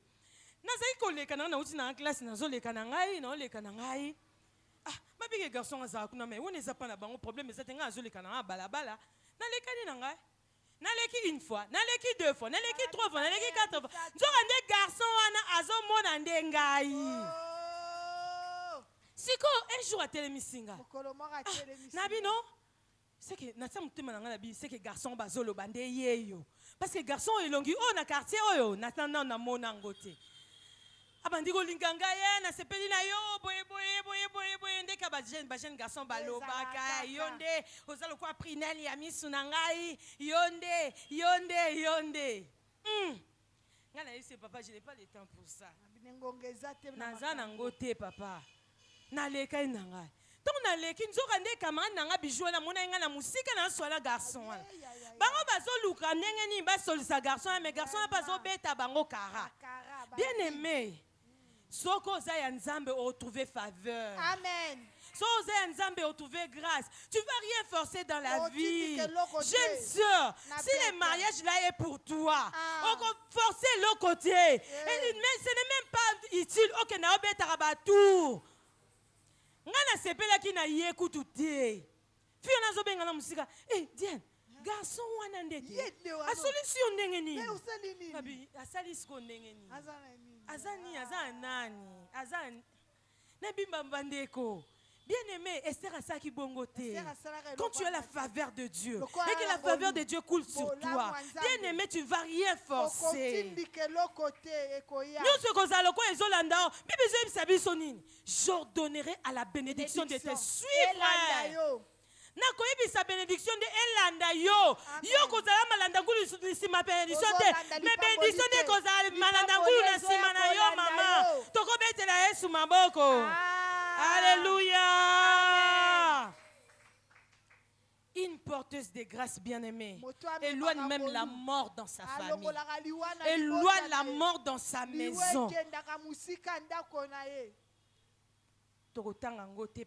nazaki kolekana na uti na classe nazolekana ngai na olekana ngai mabike garçon azaka kuna mais on eza pas na bango problème eza te ngai azolekana na balabala nalekani na ngai naleki une fois, naleki deux fois, naleki trois fois, naleki quatre fois. Nzoka nde garçon wana azomona nde ngai. Siko un jour à telemisinga. Nabi non? C'est que natsa mutema na nabi c'est que garçon bazolo bande yeyo. Parce que garçon elongi na quartier oyo natanda na mona ngote. Abandiko linganga ye na sepeli na yo boye ndeka ba jeune garçon balobaka yonde ozalo kwa prinel ya misu na ngai yonde ngana yese papa je n'ai pas le temps pour ça naza na ngote papa na leka na ngai donc na leki nzoka nde camarade na nga bijou na mona nga na musika na swala garçon wana bango bazoluka ndenge nini basolisa garçon mais garçon bazo beta bango kara bien aimé. Soko za nzambe retrouver faveur. Amen. Soko za nzambe retrouver grâce. Tu vas rien forcer dans la vie. Jeune sœur, si le mariage là est pour toi, on va forcer l'autre côté. Mais ce n'est même pas utile. Ok, na obeta rabatu. Ngana sepela ki na yekutu te. Fio na zobenga na musika. Diane, garçon wana ndete. A solution ndenge ni. Babi, asali sko ndenge ni. Azani azanani azan nabimba bandeko bien aimé Esther asaki bongote quand tu as la faveur de Dieu et que la faveur de Dieu coule sur toi bien aimé tu ne vas rien forcer j'ordonnerai à la bénédiction de te suivre. Nakoyebisa bénédiction de elanda yo kozala malanda ngulu lisima bénédiction te mais bénédiction de kozala malanda ngulu na sima na yo mama tokobetela Yesu maboko. Alléluia. Une porteuse de grâce bien-aimée éloigne même la mort dans sa famille, éloigne la mort dans sa maison.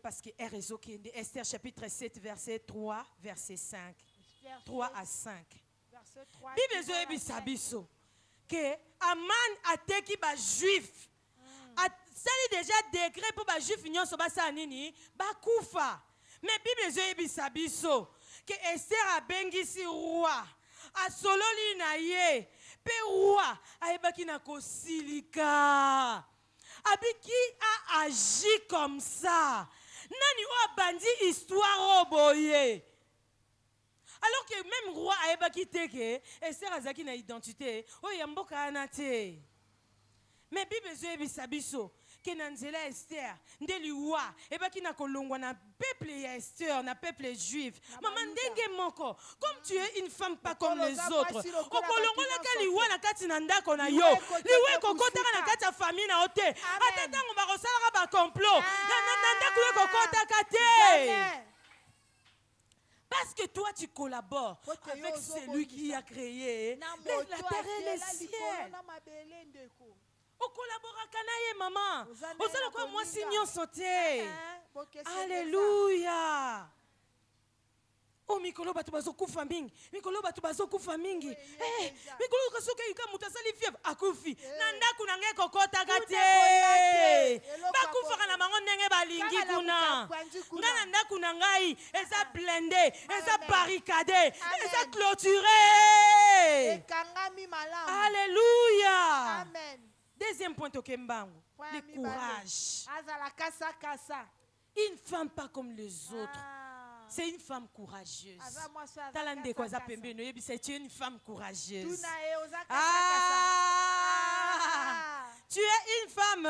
Parce que Esther chapitre 7 verset 3 verset 5 3 à 5 Bible zoyebisa biso que Aman ateki ba juif sali déjà décret pour ba juif nyonso basala nini bakufa mais Bible zoyebisa biso que Esther abengisi roi asololi na ye pe roi ayebaki na kosilika. Qui a agi comme ça? Nani o bandi histoire oboye. Alors que même roi a quitté que Esther azaki na identité o yamboka anate. Mais Bible zoebi sabiso ke na nzela ya Esther nde liwa ebaki na kolongwa na peuple ya Esther na peuple juif mama ndenge moko comme tu es une femme pas comme les autres okolongolaka liwa na kati na ndako na yo liwa ekokotaka na kati ya famille na yo te ata ntango bakosalaka bacomplot na ndako yo ekokotaka te. Parce que toi, tu collabores avec celui qui a créé la terre et les ciels. On collabore avec maman. On sait quoi moi signons sauter. Alléluia. Oh mikolo batu bazokufa mingi. Mikolo batu bazokufa mingi. Eh, mikolo kasuka yuka mutasali fièvre akufi. Na ndaku na nge kokota kate. Bakufa kana mango ndenge balingi kuna. Ngana ndaku na ngai eza blindé, eza barricadé, eza clôturé. Alléluia. Amen. Deuxième point au Kembango, le courage. Une femme pas comme les autres. C'est une femme courageuse. Tu es une femme courageuse. Tu es une femme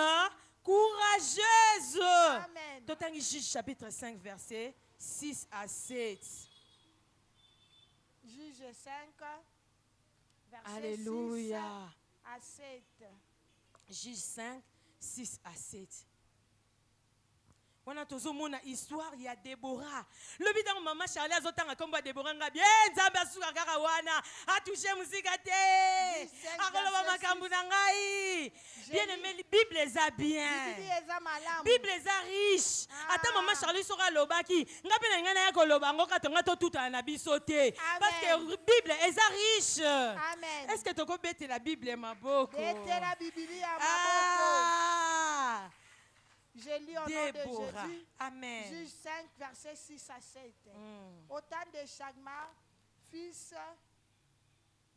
courageuse. Amen. Totangi Juge chapitre 5 verset 6 à 7. Juge 5 verset Alléluia. 6 à 7. Juge 5 6 à 7. On a toujours mon histoire, il y a Déborah. Le bidon maman Charlie azotanga komba Déborah nga bien nzambe asuka kaka wana a touché musika te. Akoloba makambu na ngai. Bien aimé, Bible eza bien. Bible eza riche. Ata maman Charlie sera lobaki. Nga pe na ngana ya koloba ngo katonga to tuta na biso te. Parce que Bible eza riche. Amen. Est-ce que toko bete la Bible maboko? Bete la Bible maboko. Je lis au nom de Jésus. Amen. Juge 5, verset 6 à 7. Au temps de Chagma, fils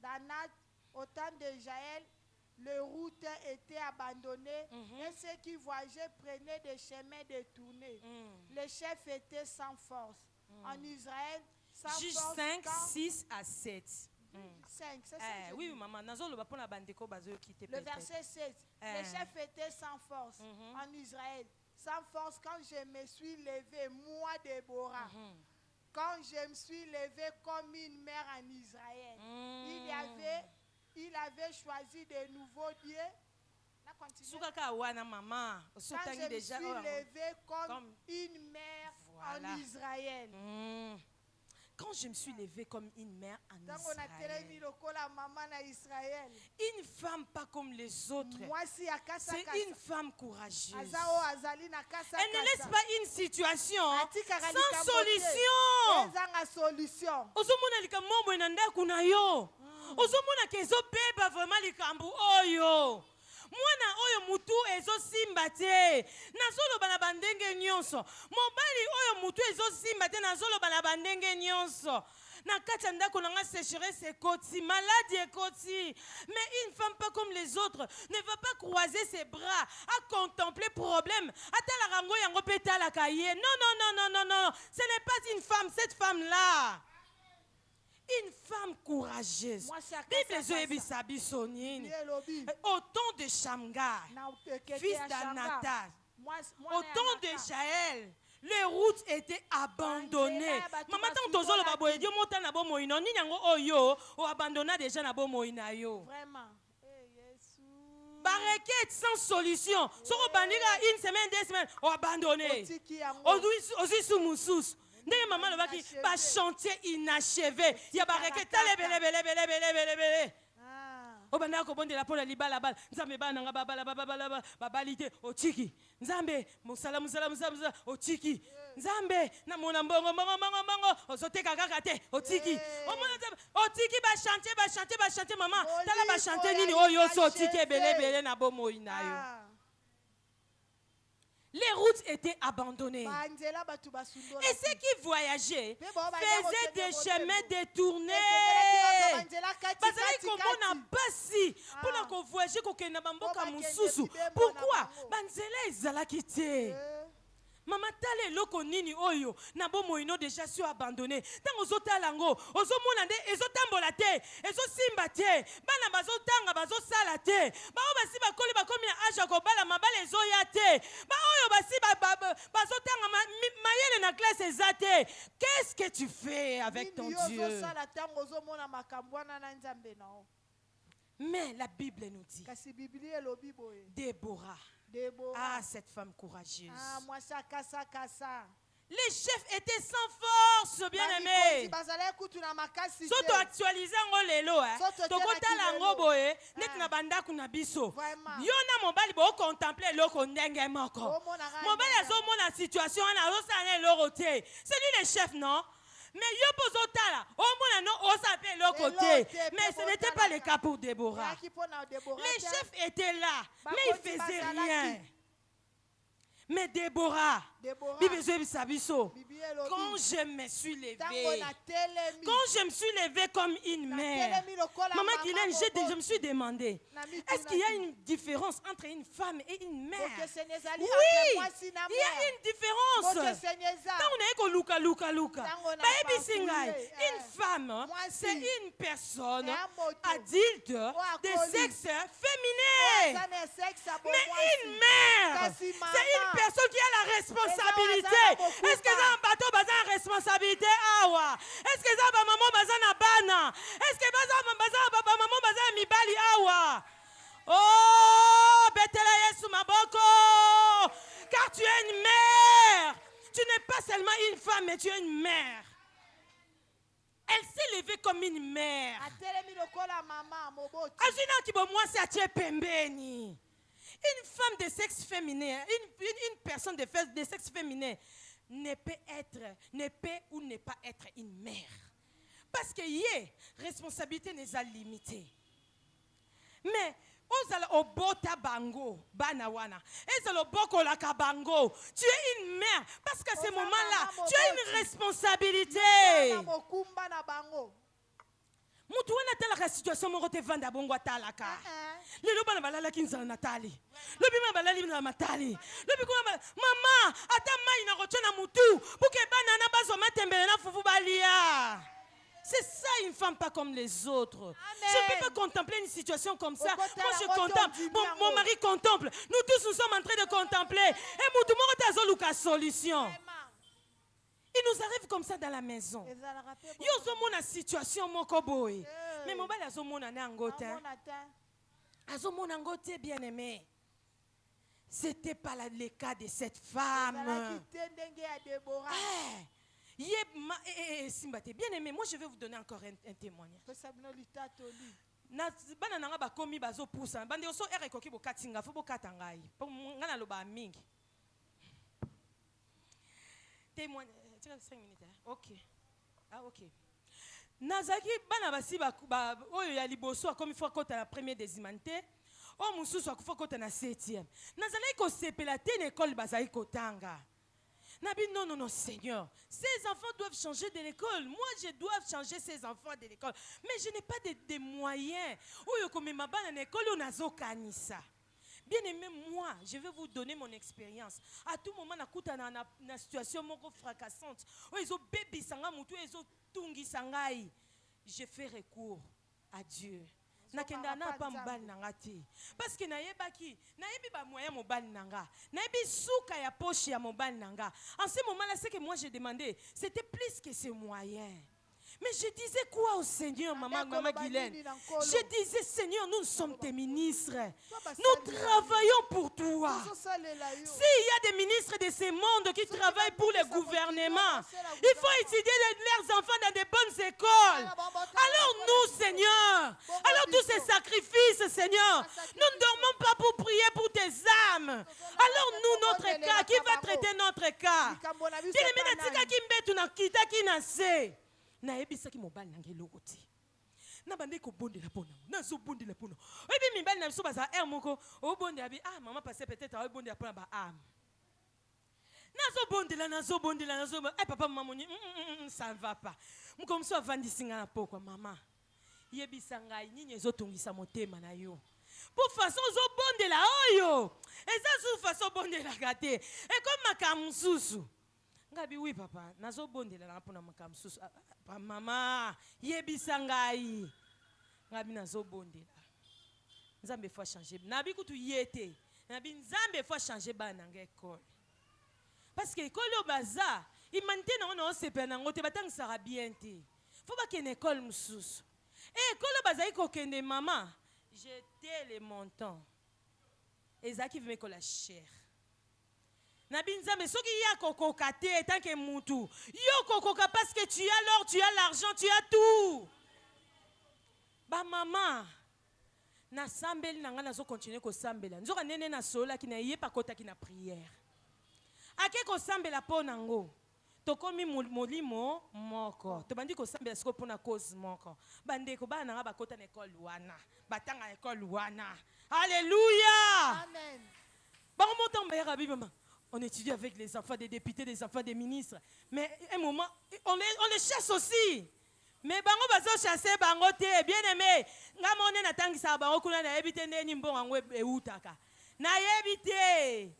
d'Anat, au temps de Jaël, les routes étaient abandonnées et ceux qui voyageaient prenaient des chemins détournés. Les chefs étaient sans force. En Israël, sans Juge force. 5, 6 à 7. 5, c'est ça. Oui, maman. Le verset 7. Les chefs étaient sans force en Israël. Sans force quand je me suis levée, moi Déborah. Quand je me suis levée comme une mère en Israël. Il avait choisi de nouveaux dieux. Quand je me suis levée comme une mère en Israël. Quand je me suis levée comme une mère en Israël, une femme pas comme les autres, c'est une femme courageuse. Elle ne laisse pas une situation sans solution. Ozomona likambo na ndaku na yo. Ozomona kezo beba vraiment likambo oyo. Mwana oyo mutu ezosimba te nazoloba na bandenge nyonso mobali oyo mutu ezosimba te nazoloba na bandenge nyonso na kati ya ndako na nga sécheresse ekoti maladie ekoti mais une femme pas comme les autres ne va pas croiser ses bras à contempler problème atalaka ngo yango pe talaka ye non ce n'est pas une femme cette femme là. Une femme courageuse. Bible zoyebisa biso nini. Au temps de Shamgar, fils d'Anathan, au temps de Jaël, les routes étaient abandonnées. Maman tant tozolo baboye Dieu monta na bomo ino nini yango oyo o abandonna déjà na bomo ina yo. Vraiment. Barrequette sans solution. Soko bandika une semaine, 2 semaines, o abandonné. Ozi sous mousous. Ndenge maman le baki ba chantier inachevé. Ya bareke tale bele. Obanda ko bonde la pola libala bal. Nzambe bana nga babala babalite otiki. Nzambe musala otiki. Nzambe na mona mbongo ozoteka kaka te otiki. Omona otiki ba chantier maman. Tala ba chantier nini oyo so otiki bele na bomo inayo. Les routes étaient abandonnées. Et ceux qui voyageaient faisaient des chemins détournés. Pourquoi? Banzela ezalaki te. Mama tale loko nini oyo na bomo ino déjà sur abandonné. Tant ozo talango, ozo mona nde ezo tambola te, ezo simba te, bana bazo tanga bazo sala te. Ba o basi ba koli ba komi na aja ko bala mabale ezo ya te. Ba oyo basi bazo tanga mayele na classe ezate. Qu'est-ce que tu fais avec ton Dieu? Mais la Bible nous dit Déborah. Ah, cette femme courageuse. Les chefs étaient sans force, bien-aimés. Soto actualisé en lelo, tokota lango boye, net na banda kuna biso. Yona mobali bo contempler loko ndenge moko. Mobali azo mona situation na osana loko te. C'est lui le chef, non? Mais yo pozotala, au moins non, on s'appelle l'autre côté. Mais ce n'était pas le cas pour Déborah. Les chefs étaient là, mais ils ne faisaient rien. Mais Déborah, quand je me suis levée, comme une mère, Maman Guylaine, je me suis demandé, est-ce qu'il y a une différence entre une femme et une mère? Oui, il y a une différence. Quand on est une femme, c'est une personne adulte de sexe féminin. Mais une mère, c'est une personne qui a la responsabilité. Est-ce que ça un bateau a une responsabilité? Est-ce que ça maman bazana bana? Est-ce que maman bazana mibali awa? Oh, betela Yesu maboko. Car tu es une mère. Tu n'es pas seulement une femme, mais tu es une mère. Elle s'est levée comme une mère. Une femme de sexe féminin, une personne de sexe féminin ne peut ou ne pas être une mère. Parce que responsabilité n'est pas limitée. Mais tu es une mère. Parce qu'à ce moment-là, tu as une responsabilité. Mutu wana talaka situation moko te vanda bongo atalaka. Lelo bana balala kinzala natali. Lobi ma balali na matali. Lobi ko mama ata mai na rocho na mutu. Buke bana na bazo matembele na fufu balia. C'est ça une femme pas comme les autres. Amen. Je ne peux pas contempler une situation comme ça. Moi je contemple, mon mari contemple. Nous tous nous sommes en train de contempler. Et mutu moko tazoluka solution. Il nous arrive comme ça dans la maison. Yo zo mona situation moko boy. Mais mon bal azo mona na ngote. Azo mona ngote bien aimé. C'était pas le cas de cette femme. Simbate bien aimé, moi je vais vous donner encore un témoignage. Na bana nanga ba komi bazo poussa. Bande oso ere koki bo katinga fo bo katangai. Po ngana loba mingi. Témoignage. 5 minutes. Ok. Ah, ok. Nazaki bana basi oyo ya liboso comme il faut kota la première désimanté. O mususu akufo kota na 7e. Nazali ko sepela te na école bazali kotanga. Nabi non Seigneur. Ces enfants doivent changer de l'école. Moi je dois changer ces enfants de l'école. Mais je n'ai pas de moyens. Oyo comme ma bana na école on azo kanisa. Bien aimé, moi, je vais vous donner mon expérience. À tout moment, na situation moko fracassante. Je fais recours à Dieu. Parce que nayebi ba moyen mobali nanga. Nayebi souka ya poche ya mobali nanga. En ce moment-là, ce que moi j'ai demandé, c'était plus que ce moyen. Mais je disais quoi au Seigneur, maman Guylaine? Je disais, Seigneur, nous sommes tes ministres. Nous travaillons pour toi. S'il y a des ministres de ce monde qui travaillent pour le gouvernement, il faut étudier leurs enfants dans de bonnes écoles. Alors nous, Seigneur, alors tous ces sacrifices, Seigneur, nous ne dormons pas pour prier pour tes âmes. Alors nous, notre cas, qui va traiter notre cas? Na ebisaki mobali nangeloko te. Na bande ko bondela pona. Na zo bondela pona. Oyebi mibali na biso baza moko, o bondela bi maman passait peut-être a bondela pona ba Na zo bondela. Papa maman ça ne va pas. Comme ça vandi singa na pokwa maman. Yebisa ngai nini ezotongisa motema na yo. pour façon ozobondela oyo eza sous façon bondelaka te ekoma makambo mosusu ngabi oui papa nazobondela na mpona makambo mosusu mama yebisa ngai ngabi nazobondela nzambe faut changer nabi kutu yete nabi nzambe faut changer bana nga école parce que école baza humanité nango na osepela nango te batangisaka bien te faut bakende école mosusu école bazali kokende mama jeter les montants ezalaki vime kola cher nabi nzambe soki ya kokoka te tant que mutu yo kokoka parce que tu as l'or tu as l'argent tu as tout ba mama na sambeli nanga nazo continuer ko sambela nzoka nene na sola ki na yepa kota ki na prière ake ko sambela po nango tokomi molimo moko tobandi ko sambela siko pona cause moko bandeko bana nga bakota na école wana batanga école wana alléluia Amen. Bon montant meilleur Bible on étudie avec les enfants des députés des enfants des ministres mais un moment on les chasse aussi mais bango bazo chasser bango te bien aimé nga mone na tangisa bango kuna na yebite ndeni mbongo ngwe eutaka na yebite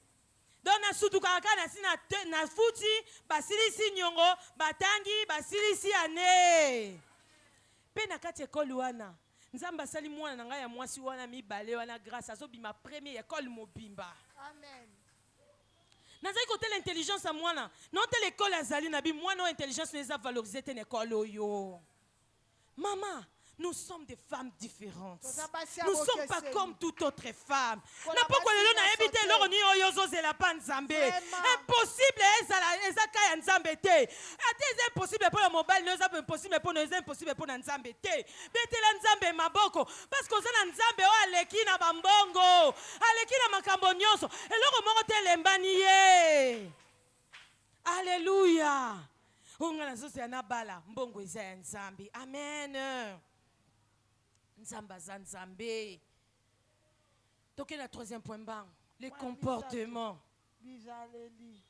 donc na sutuka kana sina na futi basilisi nyongo batangi basilisi ane pe na kati école wana nzamba asali mwana na ngai ya mwasi wana mibale wana grâce azobima première école mobimba Amen. nazali kotela intelligence ya mwana non te l'école azali na bi mwana oyo intelligence neza valoriser te na école oyo mama nous sommes des femmes différentes. Nous ne sommes pas comme toute autre femme. Na poko lelo na ebite loro ni oyo zozela pa nzambe. Impossible ezaka ya nzambe te. Ate c'est impossible pour le mobile, nous c'est impossible pour nous, c'est impossible pour nzambe te. Betela nzambe maboko parce que na nzambe o aleki na bambongo, aleki na makambo nyonso. Eloko moko te lembani ye. Alléluia. Unga na zosi na bala mbongo eza ya nzambe. Amen. Nzamba za nzambe. Toke na troisième point bang, les comportements. Bizaleli.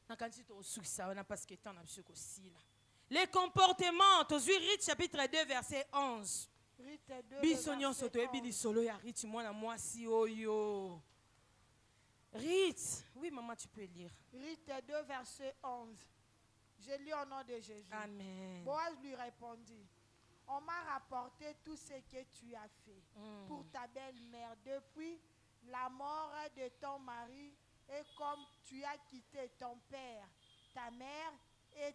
Na kanti to succès wana parce que temps na biso ko sila. Les comportements, tozui Rite chapitre 2 verset 11. Rite 2 Biso nyonso toyebi lisolo ya Rite mwana mwasi oyo. Rite, oui maman tu peux lire. Rite 2 verset 11. Je lis au nom de Jésus. Amen. Boaz lui répondit, on m'a rapporté tout ce que tu as fait pour ta belle-mère depuis la mort de ton mari et comme tu as quitté ton père, ta mère et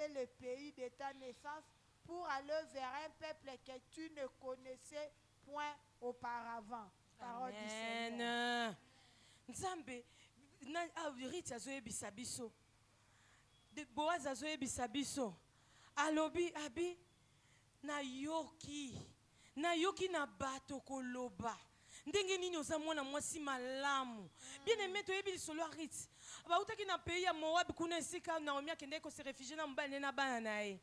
le pays de ta naissance pour aller vers un peuple que tu ne connaissais point auparavant. Parole du Seigneur. Nzambe, Rite azoyebisa biso. De Boaz azoyebisa biso. Alobi abi na yoki na bato koloba ndenge nini oza mwana mwasi malamu bien aimé toyebi lisolo Rite bautaki na pays ya Moab kuna esika Naomi akende ko se réfugier na mobali na bana na ye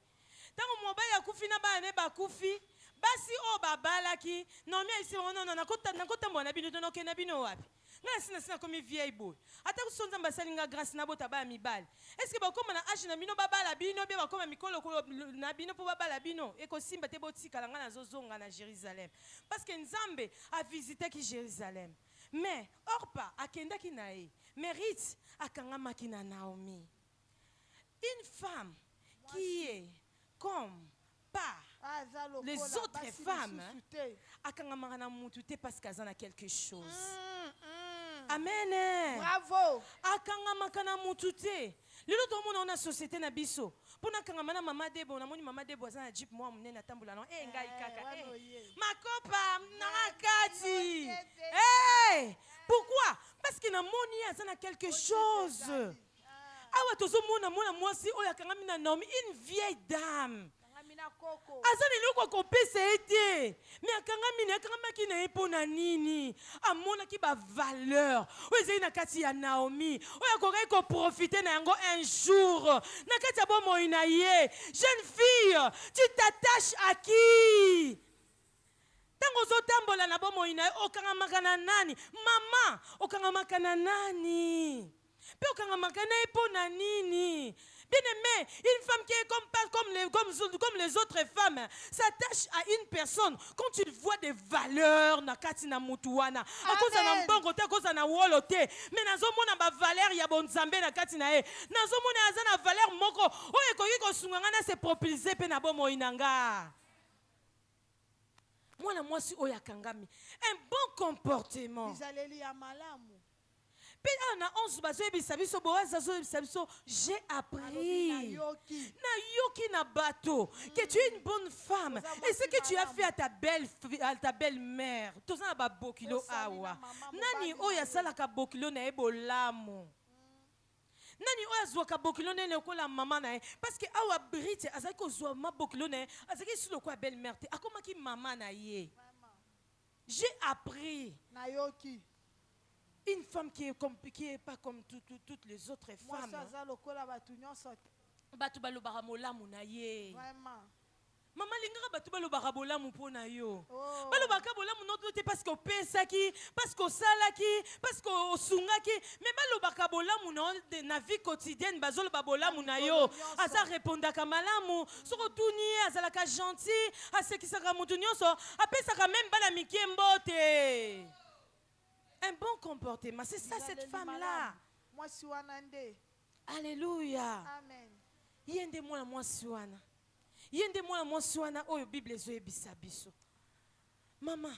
tango mobali akufi na bana ne bakufi basi o babalaki Naomi aisi non nakota mbona bino to nokena bino wapi ngana sina comme vieille boy ata ko sonza mbasali nga grâce na bota ba mibali est-ce que bakoma na âge na bino babala bino be bakoma mikolo na bino po babala bino e ko simba te botika nga na zozonga na Jérusalem parce que Nzambe a visité ki Jérusalem mais Orpa akendaki na ye mérite akangamaki na Naomi une femme qui est comme pas les autres femmes akangamaka na mutu te parce qu'elles ont quelque chose. Amen. Bravo. Akangamaka na mutu te. Lelo to mona na société na biso. Pona kangama na mama Debo na moni mama Debo za na jeep moi munene tambola no ngai kaka makopa na kati. Pourquoi? Parce que na moni aza na quelque chose. Awa tozo mona mwasi oya kangami na Naomi une vieille dame. Azane loko kopesa ete mais akangamaki na epona nini amona ki ba valeur oyo na kati ya Naomi oyo akokai ko profiter na yango un jour na kati ya bomoi na ye. Jeune fille, tu t'attaches à qui? Tango zotambola na bomoi na ye okangamaka na nani? Mama okangamaka na nani? Pe okangamaka na epona nini? Bien-aimé, une femme qui est comme les autres femmes s'attache à une personne quand tu vois des valeurs na kati na mutuwana. À cause na mbongo te, à cause na wolo te. Mais nazo mona ba valeur ya bonzambe na kati na e. Nazo mona aza na valeur moko. Oye koki ko sunganga se propulser pe na bomo inanga. Mwana mwasi oya kangami. Un bon comportement. J'ai appris na yoki na bateau que tu es une bonne femme. Et ce que tu as fait à ta belle-mère, tozana ba bokilo awa. Nani oya salaka bokilo na ebolamu. Nani oya zwaka bokilo na lokola mama na. Parce que awa brite azaki zwa ma bokilo na azaki sur le quoi belle-mère te akomaki mama na ye. J'ai appris. Na yoki. Une femme qui est pas comme toutes les autres femmes. Maman lingara batu balobaka bolamu pona yo. Balobaka bolamu note parce que pesaki, parce que salaki, parce que osungaki, mais balobaka bolamu na vie quotidienne bazoloba bolamu na yo. Asa répondaka malamu, soko tuni azalaka gentil, asekisaka mutu nyonso, apesaka même bana mikembote. Un bon comportement, c'est ça cette femme-là. Alléluia. Amen. Yende moi moi suana. Yende moi moi suana oyo Bible zo ebisa biso. Maman,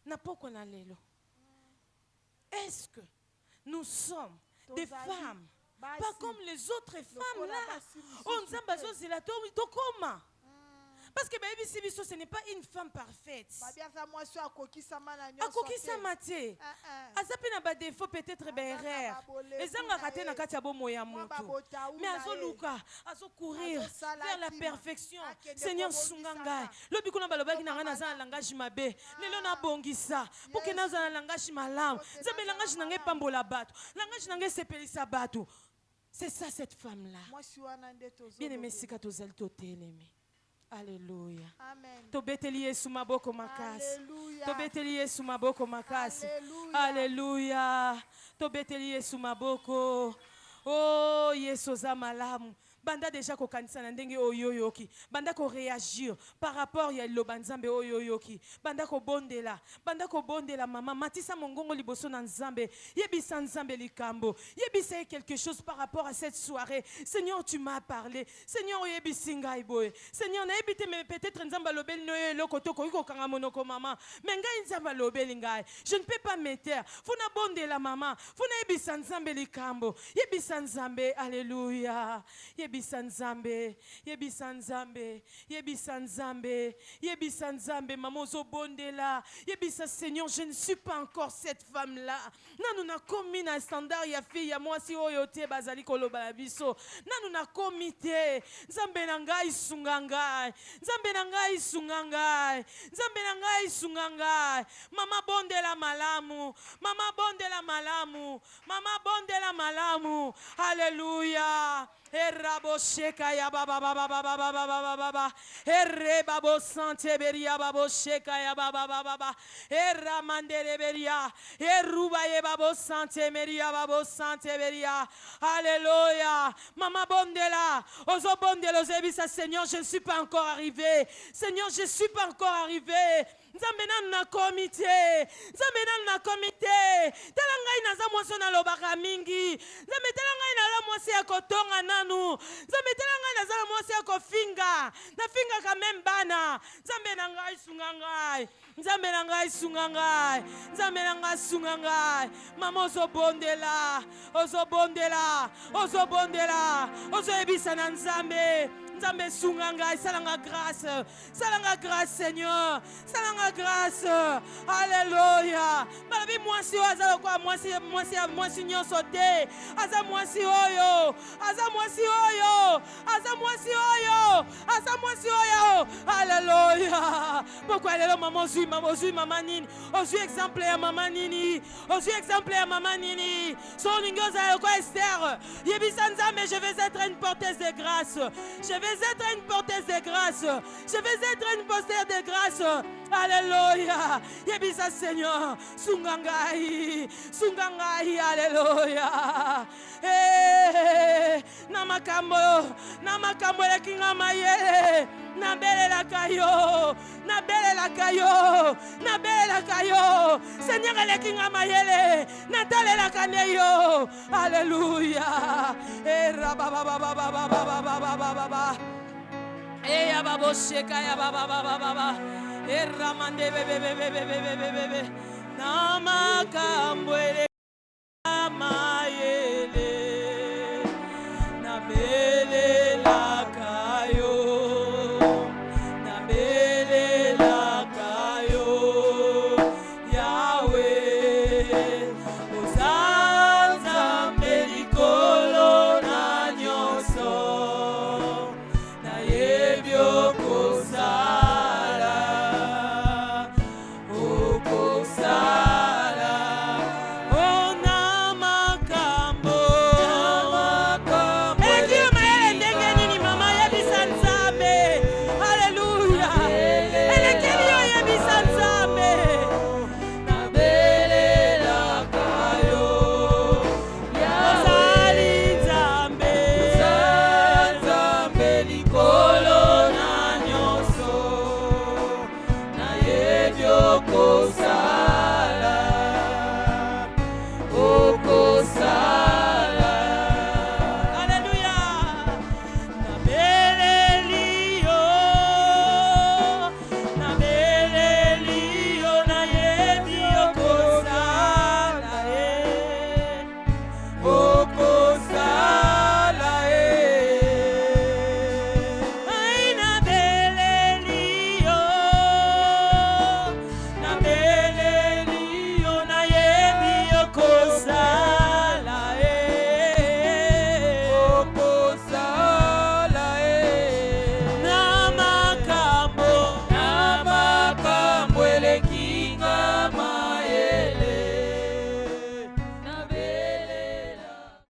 na poko na lelo. Est-ce que nous sommes des femmes pas comme les autres femmes là? On nzamba zo zela to comment? Parce que baby Sibiso, ce n'est pas une femme parfaite. Akokisa mate. Azapi na ba défaut peut-être erreur. Ezanga raté na kati ya bomo ya mutu. Mais azo luka, azo courir vers la perfection. Seigneur sunganga. Lobi kuna balobaki na ngana za langage mabe. Lelo na bongisa. Pour que na za langage malam. Zabe langage na nge pambola bato. Langage na nge sepelisa bato. C'est ça cette femme là. Bien aimé sika tozali totelemi. Alléluia. Amen. Tobeteli Yesu maboko makasi. Tobeteli Yesu maboko makasi. Alléluia. Tobeteli Yesu maboko. Oh Yesu za malamu. Banda déjà ko kanisa na ndenge oyoyoki. Banda ko réagir par rapport ya lobanzambe oyoyoki. Banda ko bondela mama matisa mongongo liboso na nzambe. Yebisa nzambe likambo. Yebisa quelque chose par rapport à cette soirée. Seigneur, tu m'as parlé. Seigneur, yebisinga iboy. Seigneur, na ebite mais peut-être nzamba lobeli no lokoto ko iko kanga monoko mama. Mais ngai nzamba lobeli ngai. Je ne peux pas me taire. Funa bondela mama. Funa yebisa nzambe likambo. Yebisa nzambe. Alléluia. Yebisa nzambe, maman zo bondela. Yebisa Seigneur, je ne suis pas encore cette femme-là. Nanu na komi na standard ya fille ya moi si oyote bazali koloba la biso. Nanu na komite. Nzambe na ngai sungangai. Mama bondela malamu. Alléluia. Erabo sheka ya baba baba baba baba baba errebabo sante beria babo sheka ya baba baba erramandere beria eruba ye babo sante meria babo sante beria. Alléluia. Mama bondela ozo bondela ozebisa Seigneur, je ne suis pas encore arrivé. Seigneur, je suis pas encore arrivé. Nzambe na komite. Talangai na za mwaso na lobaka mingi. Nzambe talangai na la mwasi ya kotonga nanu. Nzambe talangai na za mwasi ya kofinga. Na finga ka même bana. Nzambe na ngai sungangai. Mama ozo bondela. Ozo ebisa na nzambe. Nzambe sungangai, salanga grâce Seigneur, salanga grâce. Alléluia. Balabi mwasi azalo kwa mwasi nyonso te. Aza mwasi oyo. pasa mwasi oyo. Alléluia. Pourquoi elle est là, maman Zui, maman Nini. Ozui exemple ya maman Nini. Ozui exemple ya maman Nini. Son lingoza yoko Esther. Yebisa Nzambe, je vais être une porteuse de grâce. Je vais être une porteuse de grâce. Je vais être une porteuse de grâce. Alléluia. Yebisa Seigneur. Sungangai. Sungangai. Alléluia. Namakambo. Namakambo le kinga mayele. Nabele la kayo. Nabele la kayo. Nabele la kayo. Seigneur le kinga mayele. Natale la kaneyo. Alléluia. Rababababababababababa. Ya babo sheka ya baba. Ramande bebe. Namakambo